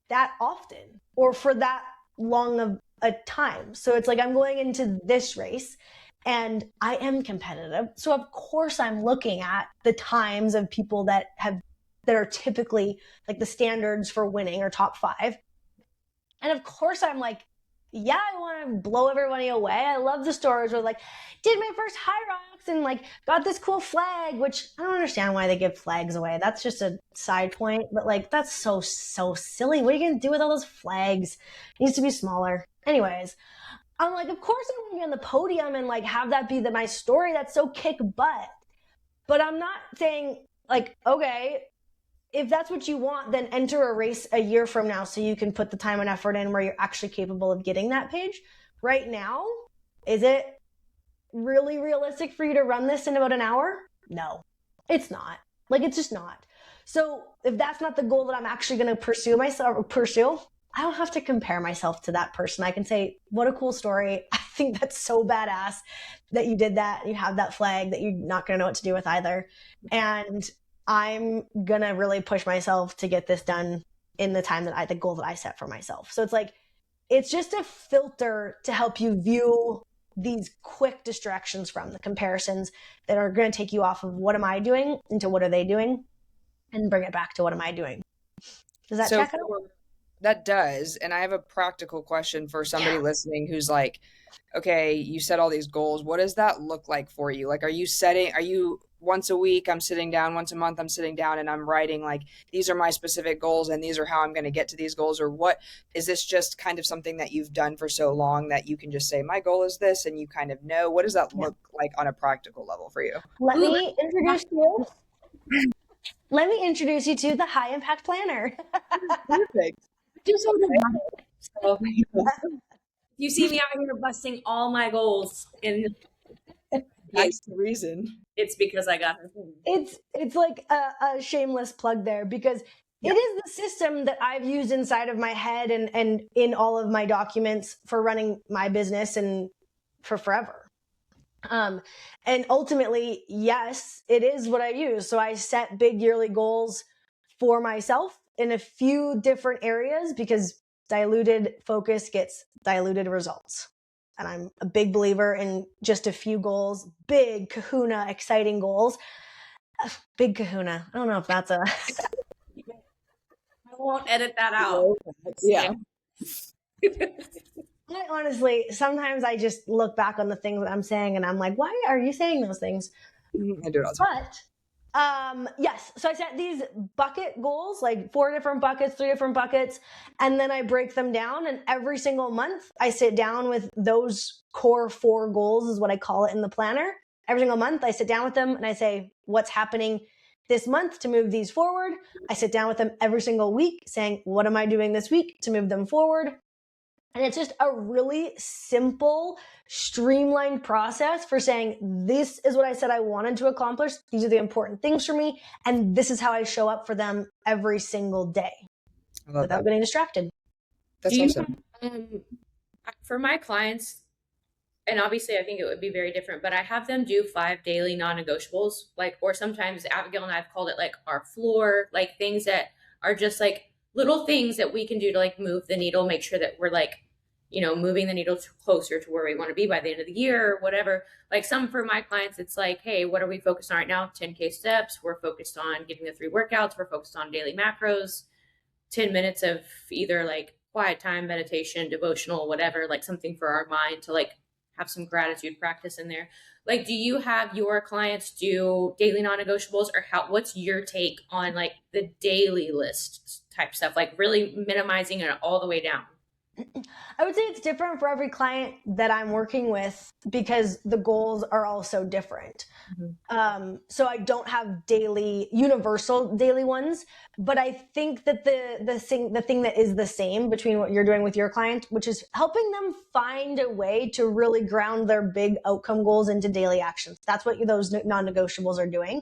that often or for that long of a time. So it's like I'm going into this race and I am competitive. So of course I'm looking at the times of people that are typically like the standards for winning or top 5. And of course I'm like, yeah, I want to blow everybody away. I love the stories where like, did my first High Rocks and like got this cool flag, which I don't understand why they give flags away. That's just a side point, but like, that's so silly. What are you going to do with all those flags? It needs to be smaller. Anyways, I'm like, of course I want to be on the podium and like have that be my story. That's so kick butt. But I'm not saying like, okay, if that's what you want, then enter a race a year from now so you can put the time and effort in where you're actually capable of getting that page. Right now, is it really realistic for you to run this in about an hour? No, it's not. Like, it's just not. So if that's not the goal that I'm actually going to pursue, I don't have to compare myself to that person. I can say, what a cool story. I think that's so badass that you did that. You have that flag that you're not going to know what to do with either. And I'm going to really push myself to get this done in the time that the goal that I set for myself. So it's like, it's just a filter to help you view these quick distractions from the comparisons that are going to take you off of what am I doing into what are they doing and bring it back to what am I doing. Does that check out? That does. And I have a practical question for somebody listening who's like, okay, you set all these goals. What does that look like for you? Like, are you once a week, I'm sitting down, once a month, I'm sitting down and I'm writing like, these are my specific goals and these are how I'm going to get to these goals? Or what is this just kind of something that you've done for so long that you can just say, my goal is this, and you kind of know? What does that look like on a practical level for you? Let me introduce you. Let me introduce you to the High Impact Planner. Perfect. Just on the so you see me out here busting all my goals, and That's the reason. it's because I got her. It's like a shameless plug there, because it is the system that I've used inside of my head and in all of my documents for running my business and for forever. And ultimately, yes, it is what I use. So I set big yearly goals for myself in a few different areas, because diluted focus gets diluted results. And I'm a big believer in just a few goals, big kahuna, exciting goals. Big kahuna. I don't know if that's a... I won't edit that out. Yeah. I honestly, sometimes I just look back on the things that I'm saying and I'm like, why are you saying those things? I do it all the time. But yes, so I set these bucket goals, like 4 different buckets, 3 different buckets, and then I break them down. And every single month I sit down with those core 4 goals, is what I call it in the planner. Every single month I sit down with them and I say, what's happening this month to move these forward? I sit down with them every single week saying, what am I doing this week to move them forward? And it's just a really simple, streamlined process for saying, this is what I said I wanted to accomplish. These are the important things for me. And this is how I show up for them every single day without getting distracted. That's awesome. For my clients, and obviously I think it would be very different, but I have them do 5 daily non-negotiables, like, or sometimes Abigail and I've called it like our floor, like things that are just like little things that we can do to like move the needle, make sure that we're like, moving the needle closer to where we want to be by the end of the year or whatever. Like some for my clients, it's like, hey, what are we focused on right now? 10K steps. We're focused on getting the 3 workouts. We're focused on daily macros, 10 minutes of either like quiet time, meditation, devotional, whatever, like something for our mind to like have some gratitude practice in there. Like, do you have your clients do daily non-negotiables, or what's your take on like the daily list type stuff, like really minimizing it all the way down? I would say it's different for every client that I'm working with, because the goals are all so different. So I don't have universal daily ones, but I think that the thing that is the same between what you're doing with your client, which is helping them find a way to really ground their big outcome goals into daily actions. That's what those non-negotiables are doing.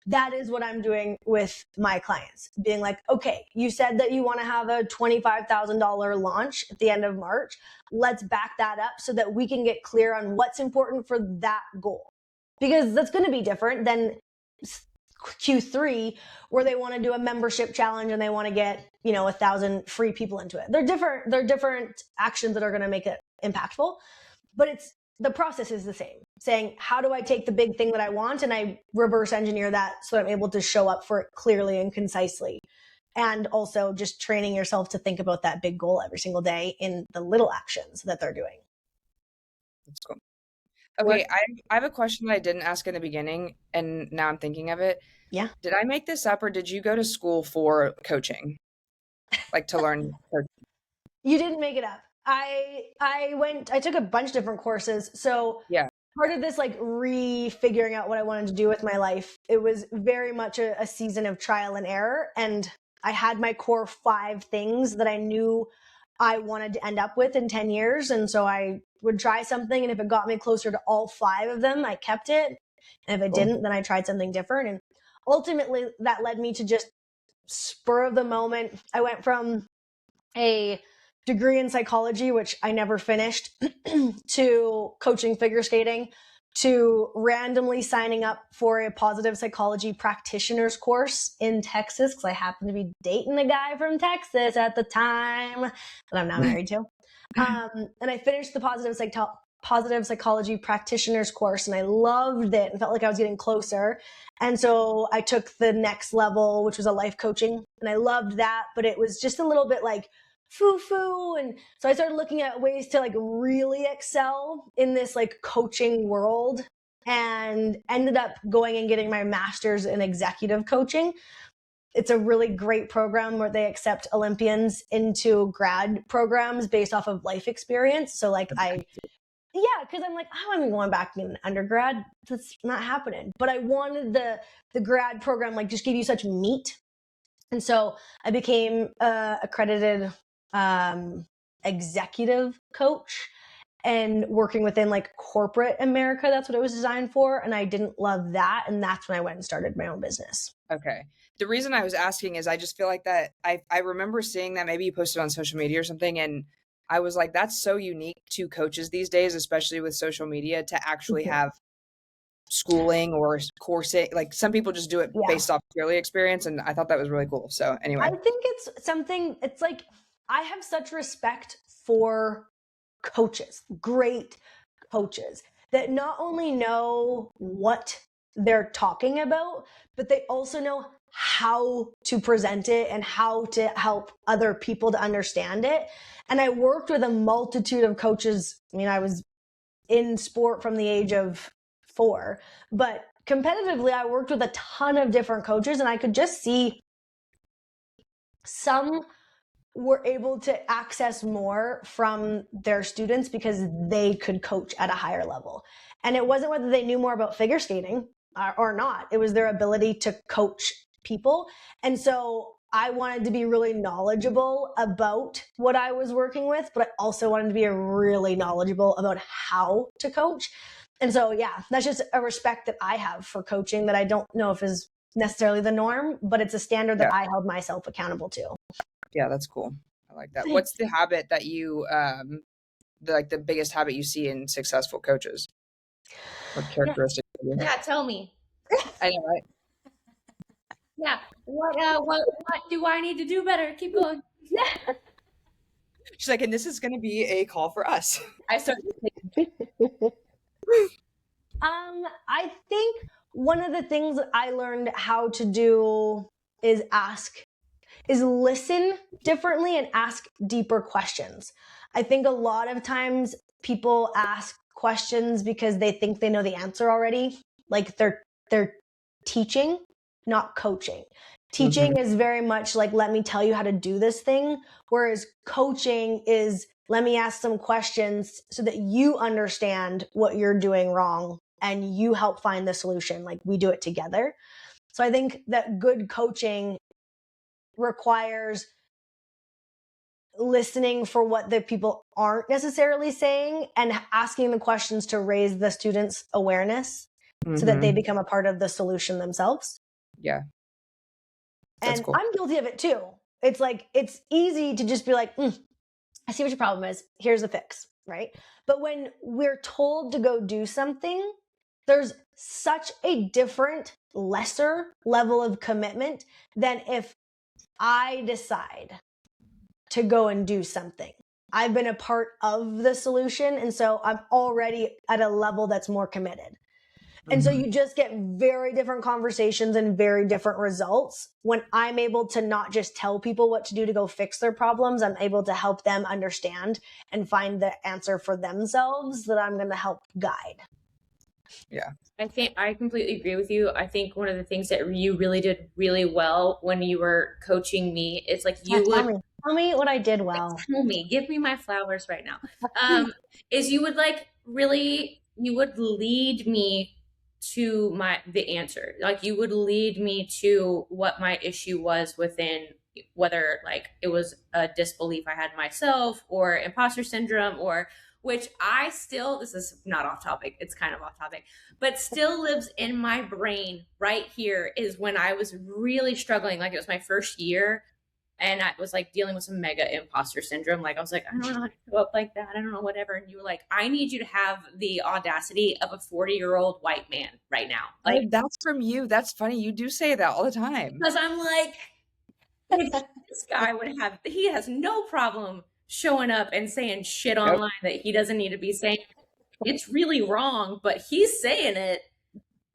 That is what I'm doing with my clients, being like, okay, you said that you want to have a $25,000 launch at the end of March. Let's back that up so that we can get clear on what's important for that goal. Because that's going to be different than Q3, where they want to do a membership challenge and they want to get, 1,000 free people into it. They're different actions that are going to make it impactful, but the process is the same. Saying, how do I take the big thing that I want and I reverse engineer that so that I'm able to show up for it clearly and concisely. And also just training yourself to think about that big goal every single day in the little actions that they're doing. That's cool. Okay, I have a question that I didn't ask in the beginning, and now I'm thinking of it. Yeah. Did I make this up, or did you go to school for coaching? Like to learn coaching? You didn't make it up. I took a bunch of different courses. So yeah, part of this like refiguring out what I wanted to do with my life, it was very much a season of trial and error. And I had my core 5 things that I knew I wanted to end up with in 10 years. And so I would try something, and if it got me closer to all 5 of them, I kept it. And if it didn't, then I tried something different. And ultimately that led me to just spur of the moment. I went from a degree in psychology, which I never finished, to coaching figure skating, to randomly signing up for a positive psychology practitioner's course in Texas, because I happened to be dating a guy from Texas at the time that I'm now married to. And I finished the positive psychology practitioner's course, and I loved it and felt like I was getting closer. And so I took the next level, which was a life coaching, and I loved that, but it was just a little bit like foo-foo. And so I started looking at ways to like really excel in this like coaching world, and ended up going and getting my master's in executive coaching. It's a really great program where they accept Olympians into grad programs based off of life experience. So like I Yeah, because I'm like, oh, I'm going back in undergrad. That's not happening. But I wanted the grad program, like, just give you such meat. And so I became accredited executive coach and working within like corporate America. That's what it was designed for. And I didn't love that. And that's when I went and started my own business. Okay. The reason I was asking is I just feel like that I remember seeing that maybe you posted on social media or something, and I was like, that's so unique to coaches these days, especially with social media, to actually have schooling or coursing. Like some people just do it Yeah. based off purely experience, and I thought that was really cool. So anyway. I think it's something, it's like, I have such respect for coaches, great coaches, that not only know what they're talking about, but they also know how to present it and how to help other people to understand it. And I worked with a multitude of coaches. I mean, I was in sport from the age of 4, but competitively, I worked with a ton of different coaches, and I could just see some were able to access more from their students because they could coach at a higher level. And it wasn't whether they knew more about figure skating or not. It was their ability to coach people. And so I wanted to be really knowledgeable about what I was working with, but I also wanted to be really knowledgeable about how to coach. And so, yeah, that's just a respect that I have for coaching that I don't know if is necessarily the norm, but it's a standard that I held myself accountable to. Yeah, that's cool. I like that. What's the habit that you the biggest habit you see in successful coaches? What characteristic? Yeah, tell me. I know, right? Yeah. What do I need to do better? Keep going. She's like, and this is going to be a call for us. I started I think one of the things that I learned how to do is listen differently and ask deeper questions. I think a lot of times people ask questions because they think they know the answer already. Like they're teaching, not coaching. Teaching is very much like, let me tell you how to do this thing. Whereas coaching is, let me ask some questions so that you understand what you're doing wrong and you help find the solution. Like we do it together. So I think that good coaching requires listening for what the people aren't necessarily saying and asking the questions to raise the students' awareness so that they become a part of the solution themselves. Yeah. That's and cool. I'm guilty of it too. It's like, it's easy to just be like, I see what your problem is. Here's the fix, right? But when we're told to go do something, there's such a different, lesser level of commitment than if I decide to go and do something. I've been a part of the solution, and so I'm already at a level that's more committed. And so you just get very different conversations and very different results. When I'm able to not just tell people what to do to go fix their problems, I'm able to help them understand and find the answer for themselves that I'm going to help guide. Yeah. I think I completely agree with you. I think one of the things that you really did really well when you were coaching me, it's like you would tell me what I did well. Tell me, give me my flowers right now. Is you would you would lead me to the answer. Like you would lead me to what my issue was within, whether like it was a disbelief I had myself or imposter syndrome, or which I still, this is not off topic, it's kind of off topic, but still lives in my brain right here, is when I was really struggling. Like it was my first year and I was like dealing with some mega imposter syndrome. Like I was like, I don't know how to show up like that. I don't know, whatever. And you were like, I need you to have the audacity of a 40-year-old white man right now. Like, oh, that's from you. That's funny. You do say that all the time. Because I'm like, this guy he has no problem showing up and saying shit online that he doesn't need to be saying. It's really wrong, but he's saying it.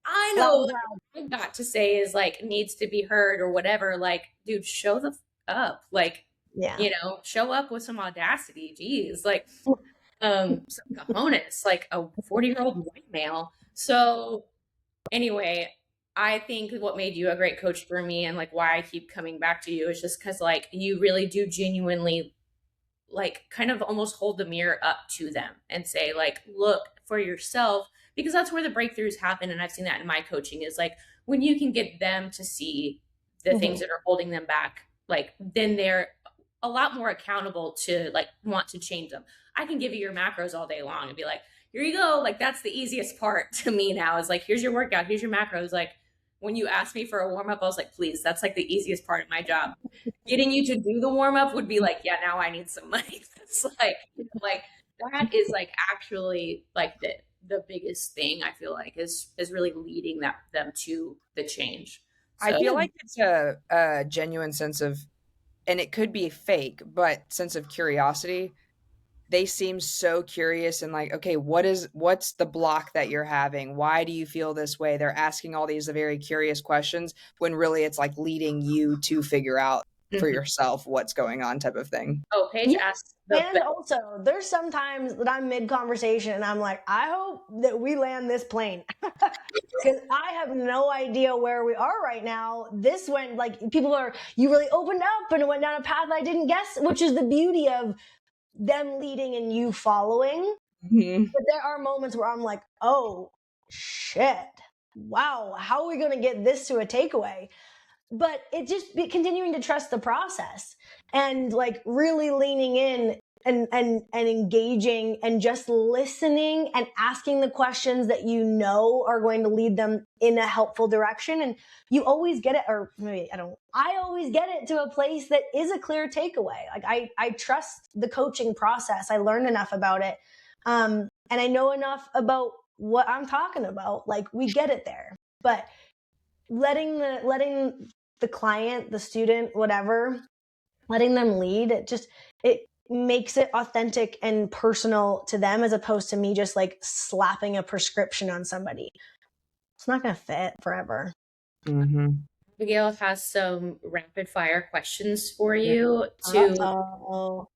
I know what I got to say is like needs to be heard or whatever. Like, dude, show the up. Like, show up with some audacity. Jeez, like, some cojones, like a 40-year-old white male. So, anyway, I think what made you a great coach for me and like why I keep coming back to you is just because like you really do genuinely like kind of almost hold the mirror up to them and say like, look for yourself, because that's where the breakthroughs happen. And I've seen that in my coaching is like when you can get them to see the things that are holding them back, like then they're a lot more accountable to like want to change them. I can give you your macros all day long and be like, here you go. Like that's the easiest part to me now is like, here's your workout, here's your macros. Like when you asked me for a warm up, I was like, please, that's like the easiest part of my job. Getting you to do the warm up would be like, yeah, now I need some money. It's like that is like actually like the biggest thing I feel like is really leading them to the change. So, I feel like it's a genuine sense of, and it could be fake, but sense of curiosity. They seem so curious and like, okay, what's the block that you're having? Why do you feel this way? They're asking all these very curious questions when really it's like leading you to figure out for yourself what's going on type of thing. Oh, Paige asked and also there's sometimes that I'm mid conversation and I'm like, I hope that we land this plane because I have no idea where we are right now. This went like you really opened up and it went down a path I didn't guess, which is the beauty of them leading and you following. But there are moments where I'm like, oh shit, wow, how are we going to get this to a takeaway? But it just continuing to trust the process and like really leaning in and engaging and just listening and asking the questions that you know are going to lead them in a helpful direction. And you always get it, or maybe I always get it to a place that is a clear takeaway. Like I trust the coaching process. I learned enough about it. And I know enough about what I'm talking about. Like we get it there, but letting the client, the student, whatever, letting them lead, it makes it authentic and personal to them as opposed to me just like slapping a prescription on somebody. It's not going to fit forever. Abigail has some rapid fire questions for you to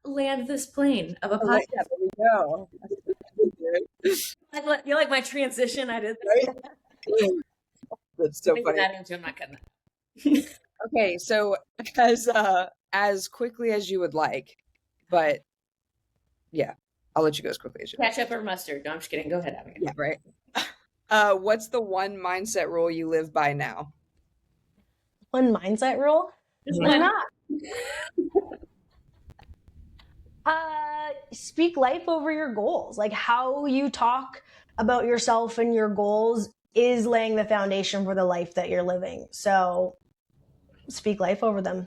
land this plane of a podcast. Yeah, there we go. You like my transition? I did. That's so funny. I'm not cutting that. Okay, so as quickly as you would like, but yeah, I'll let you go as quickly as you like. Ketchup or mustard? No, I'm just kidding. Go ahead, Abigail. Yeah, right. What's the one mindset rule you live by now? One mindset rule? Why not? Speak life over your goals. Like how you talk about yourself and your goals is laying the foundation for the life that you're living. So speak life over them.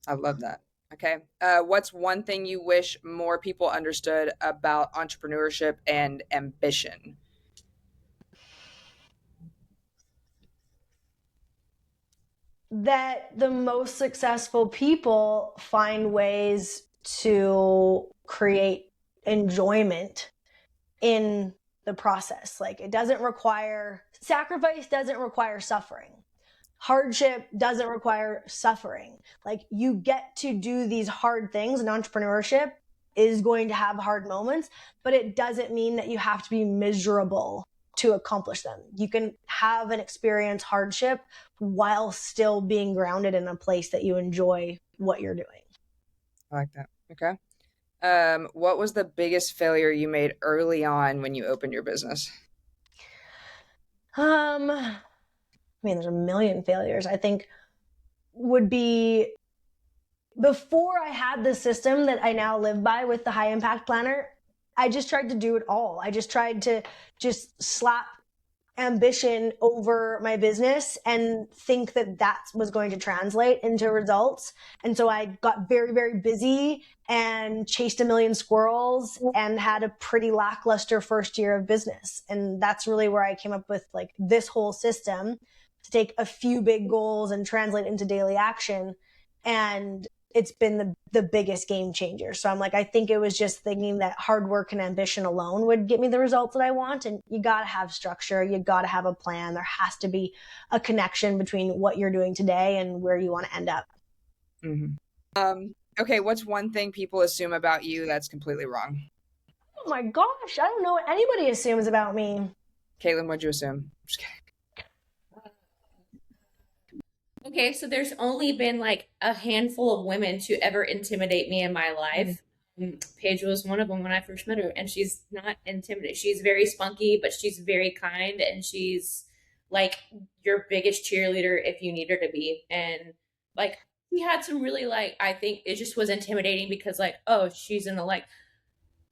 I love that. Okay. What's one thing you wish more people understood about entrepreneurship and ambition? That the most successful people find ways to create enjoyment in the process. Like sacrifice doesn't require suffering. Hardship doesn't require suffering. Like you get to do these hard things, and entrepreneurship is going to have hard moments, but it doesn't mean that you have to be miserable to accomplish them. You can have and experience hardship while still being grounded in a place that you enjoy what you're doing. I like that. Okay. What was the biggest failure you made early on when you opened your business? There's a million failures. I think would be before I had the system that I now live by with the high impact planner, I just tried to do it all. I just tried to just slap ambition over my business and think that was going to translate into results. And so I got very, very busy and chased a million squirrels and had a pretty lackluster first year of business. And that's really where I came up with like this whole system to take a few big goals and translate into daily action. And it's been the biggest game changer. So I'm like, I think it was just thinking that hard work and ambition alone would get me the results that I want. And you got to have structure. You got to have a plan. There has to be a connection between what you're doing today and where you want to end up. Okay. What's one thing people assume about you that's completely wrong? Oh my gosh. I don't know what anybody assumes about me. Caitlin, what'd you assume? Just kidding. Okay, so there's only been like a handful of women to ever intimidate me in my life. Paige was one of them when I first met her, and she's not intimidating. She's very spunky, but she's very kind, and she's like your biggest cheerleader if you need her to be. And like she had some really like I think it just was intimidating because like oh she's in the like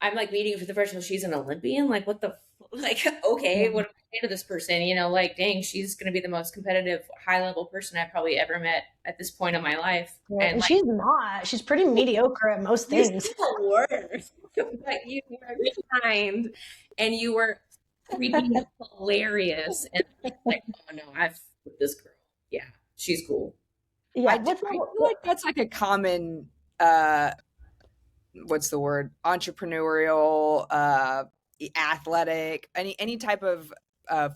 I'm like meeting for the first time. She's an Olympian. Like, what the, like, okay, what am I saying to this person? You know, like, dang, she's going to be the most competitive, high level person I've probably ever met at this point in my life. Yeah, And and like, she's not. She's pretty mediocre at most you're things. the worst. But you were kind and you were freaking hilarious. And like, oh no, I've with this girl. Yeah, she's cool. Yeah, I feel like that's like a common what's the word, entrepreneurial, athletic, any type of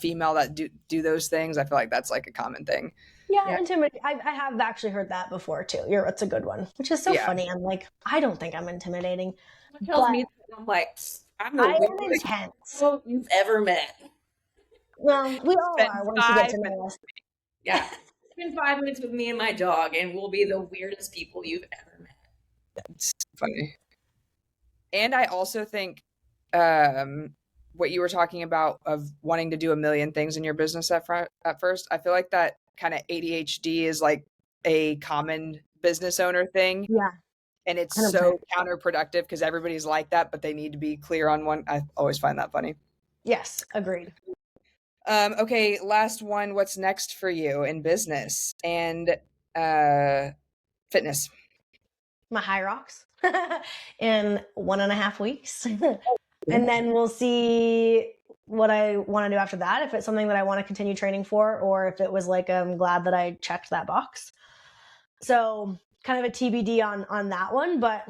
female that do those things. I feel like that's like a common thing. Yeah, intimidating. I have actually heard that before too. That's a good one, which is so funny. I'm like, I don't think I'm intimidating. What tells me that I'm like, I'm the I am weirdest intense. people you've ever met. Well, we all are once you get to know us. Yeah. Spend 5 minutes with me and my dog, and we'll be the weirdest people you've ever met. That's funny. And I also think what you were talking about of wanting to do a million things in your business at first, I feel like that kind of ADHD is like a common business owner thing. Yeah. And it's 100%. so counterproductive because everybody's like that, but they need to be clear on one. I always find that funny. Yes, agreed. Okay, last one. What's next for you in business and fitness? My high rocks in 1.5 weeks. And then we'll see what I want to do after that. If it's something that I want to continue training for, or if it was like, I'm glad that I checked that box. So kind of a TBD on that one, but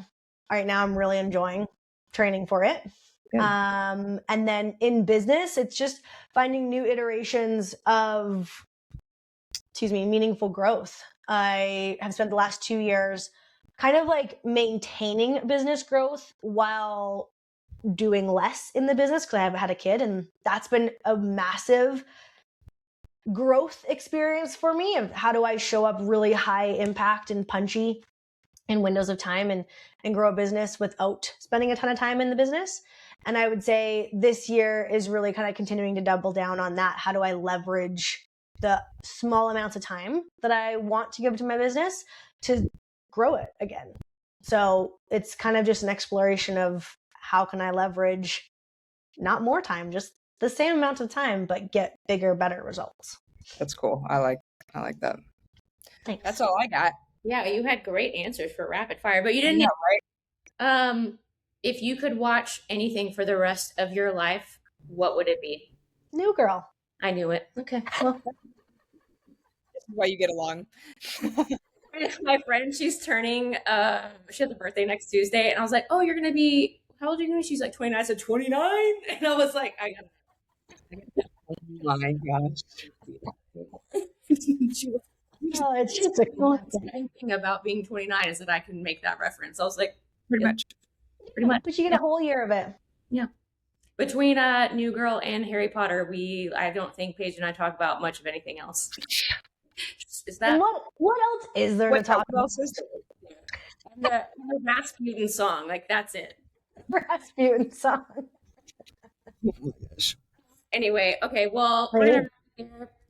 right now I'm really enjoying training for it. And then in business, it's just finding new iterations of, meaningful growth. I have spent the last 2 years kind of like maintaining business growth while doing less in the business because I have had a kid, and that's been a massive growth experience for me of how do I show up really high impact and punchy in windows of time and grow a business without spending a ton of time in the business. And I would say this year is really kind of continuing to double down on that. How do I leverage the small amounts of time that I want to give to my business to grow it again? So it's kind of just an exploration of how can I leverage not more time, just the same amount of time, but get bigger, better results. That's cool. I like that. Thanks. That's all I got. Yeah, you had great answers for rapid fire, but you didn't. Yeah, right. If you could watch anything for the rest of your life, what would it be? New Girl. I knew it. Okay. Well, This is why you get along. my friend, she's turning. She has a birthday next Tuesday, and I was like, "Oh, you're gonna be how old are you gonna be?" She's like 29. I said 29, and I was like, "I got." Oh my gosh. Oh, it's just a cool thing about being 29 is that I can make that reference. I was like, Pretty much. But you get a whole year of it. Yeah. Between New Girl and Harry Potter, I don't think Paige and I talk about much of anything else. Is that and what else is there to talk about? The Rasputin song, like that's it. Rasputin song. Oh my gosh. Anyway, okay, well,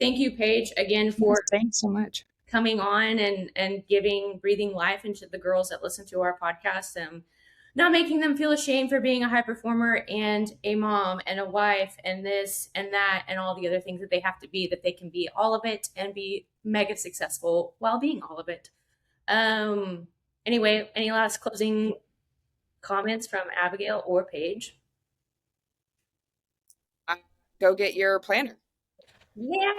thank you, Paige, again for thanks so much coming on and breathing life into the girls that listen to our podcast and not making them feel ashamed for being a high performer and a mom and a wife and this and that and all the other things that they have to be, that they can be all of it and be mega successful while being all of it. Anyway, any last closing comments from Abigail or Paige? Go get your planner. Yeah.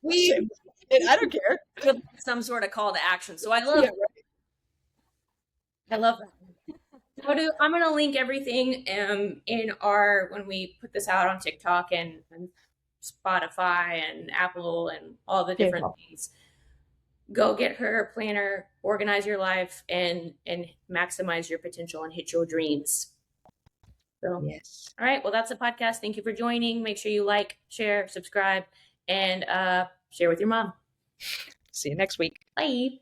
I don't care. Some sort of call to action. So I love I love that. I'm going to link everything in when we put this out on TikTok and Spotify and Apple and all the different things. Go get her planner, organize your life, and maximize your potential and hit your dreams. So, yes. All right. Well, that's the podcast. Thank you for joining. Make sure you like, share, subscribe, and share with your mom. See you next week. Bye.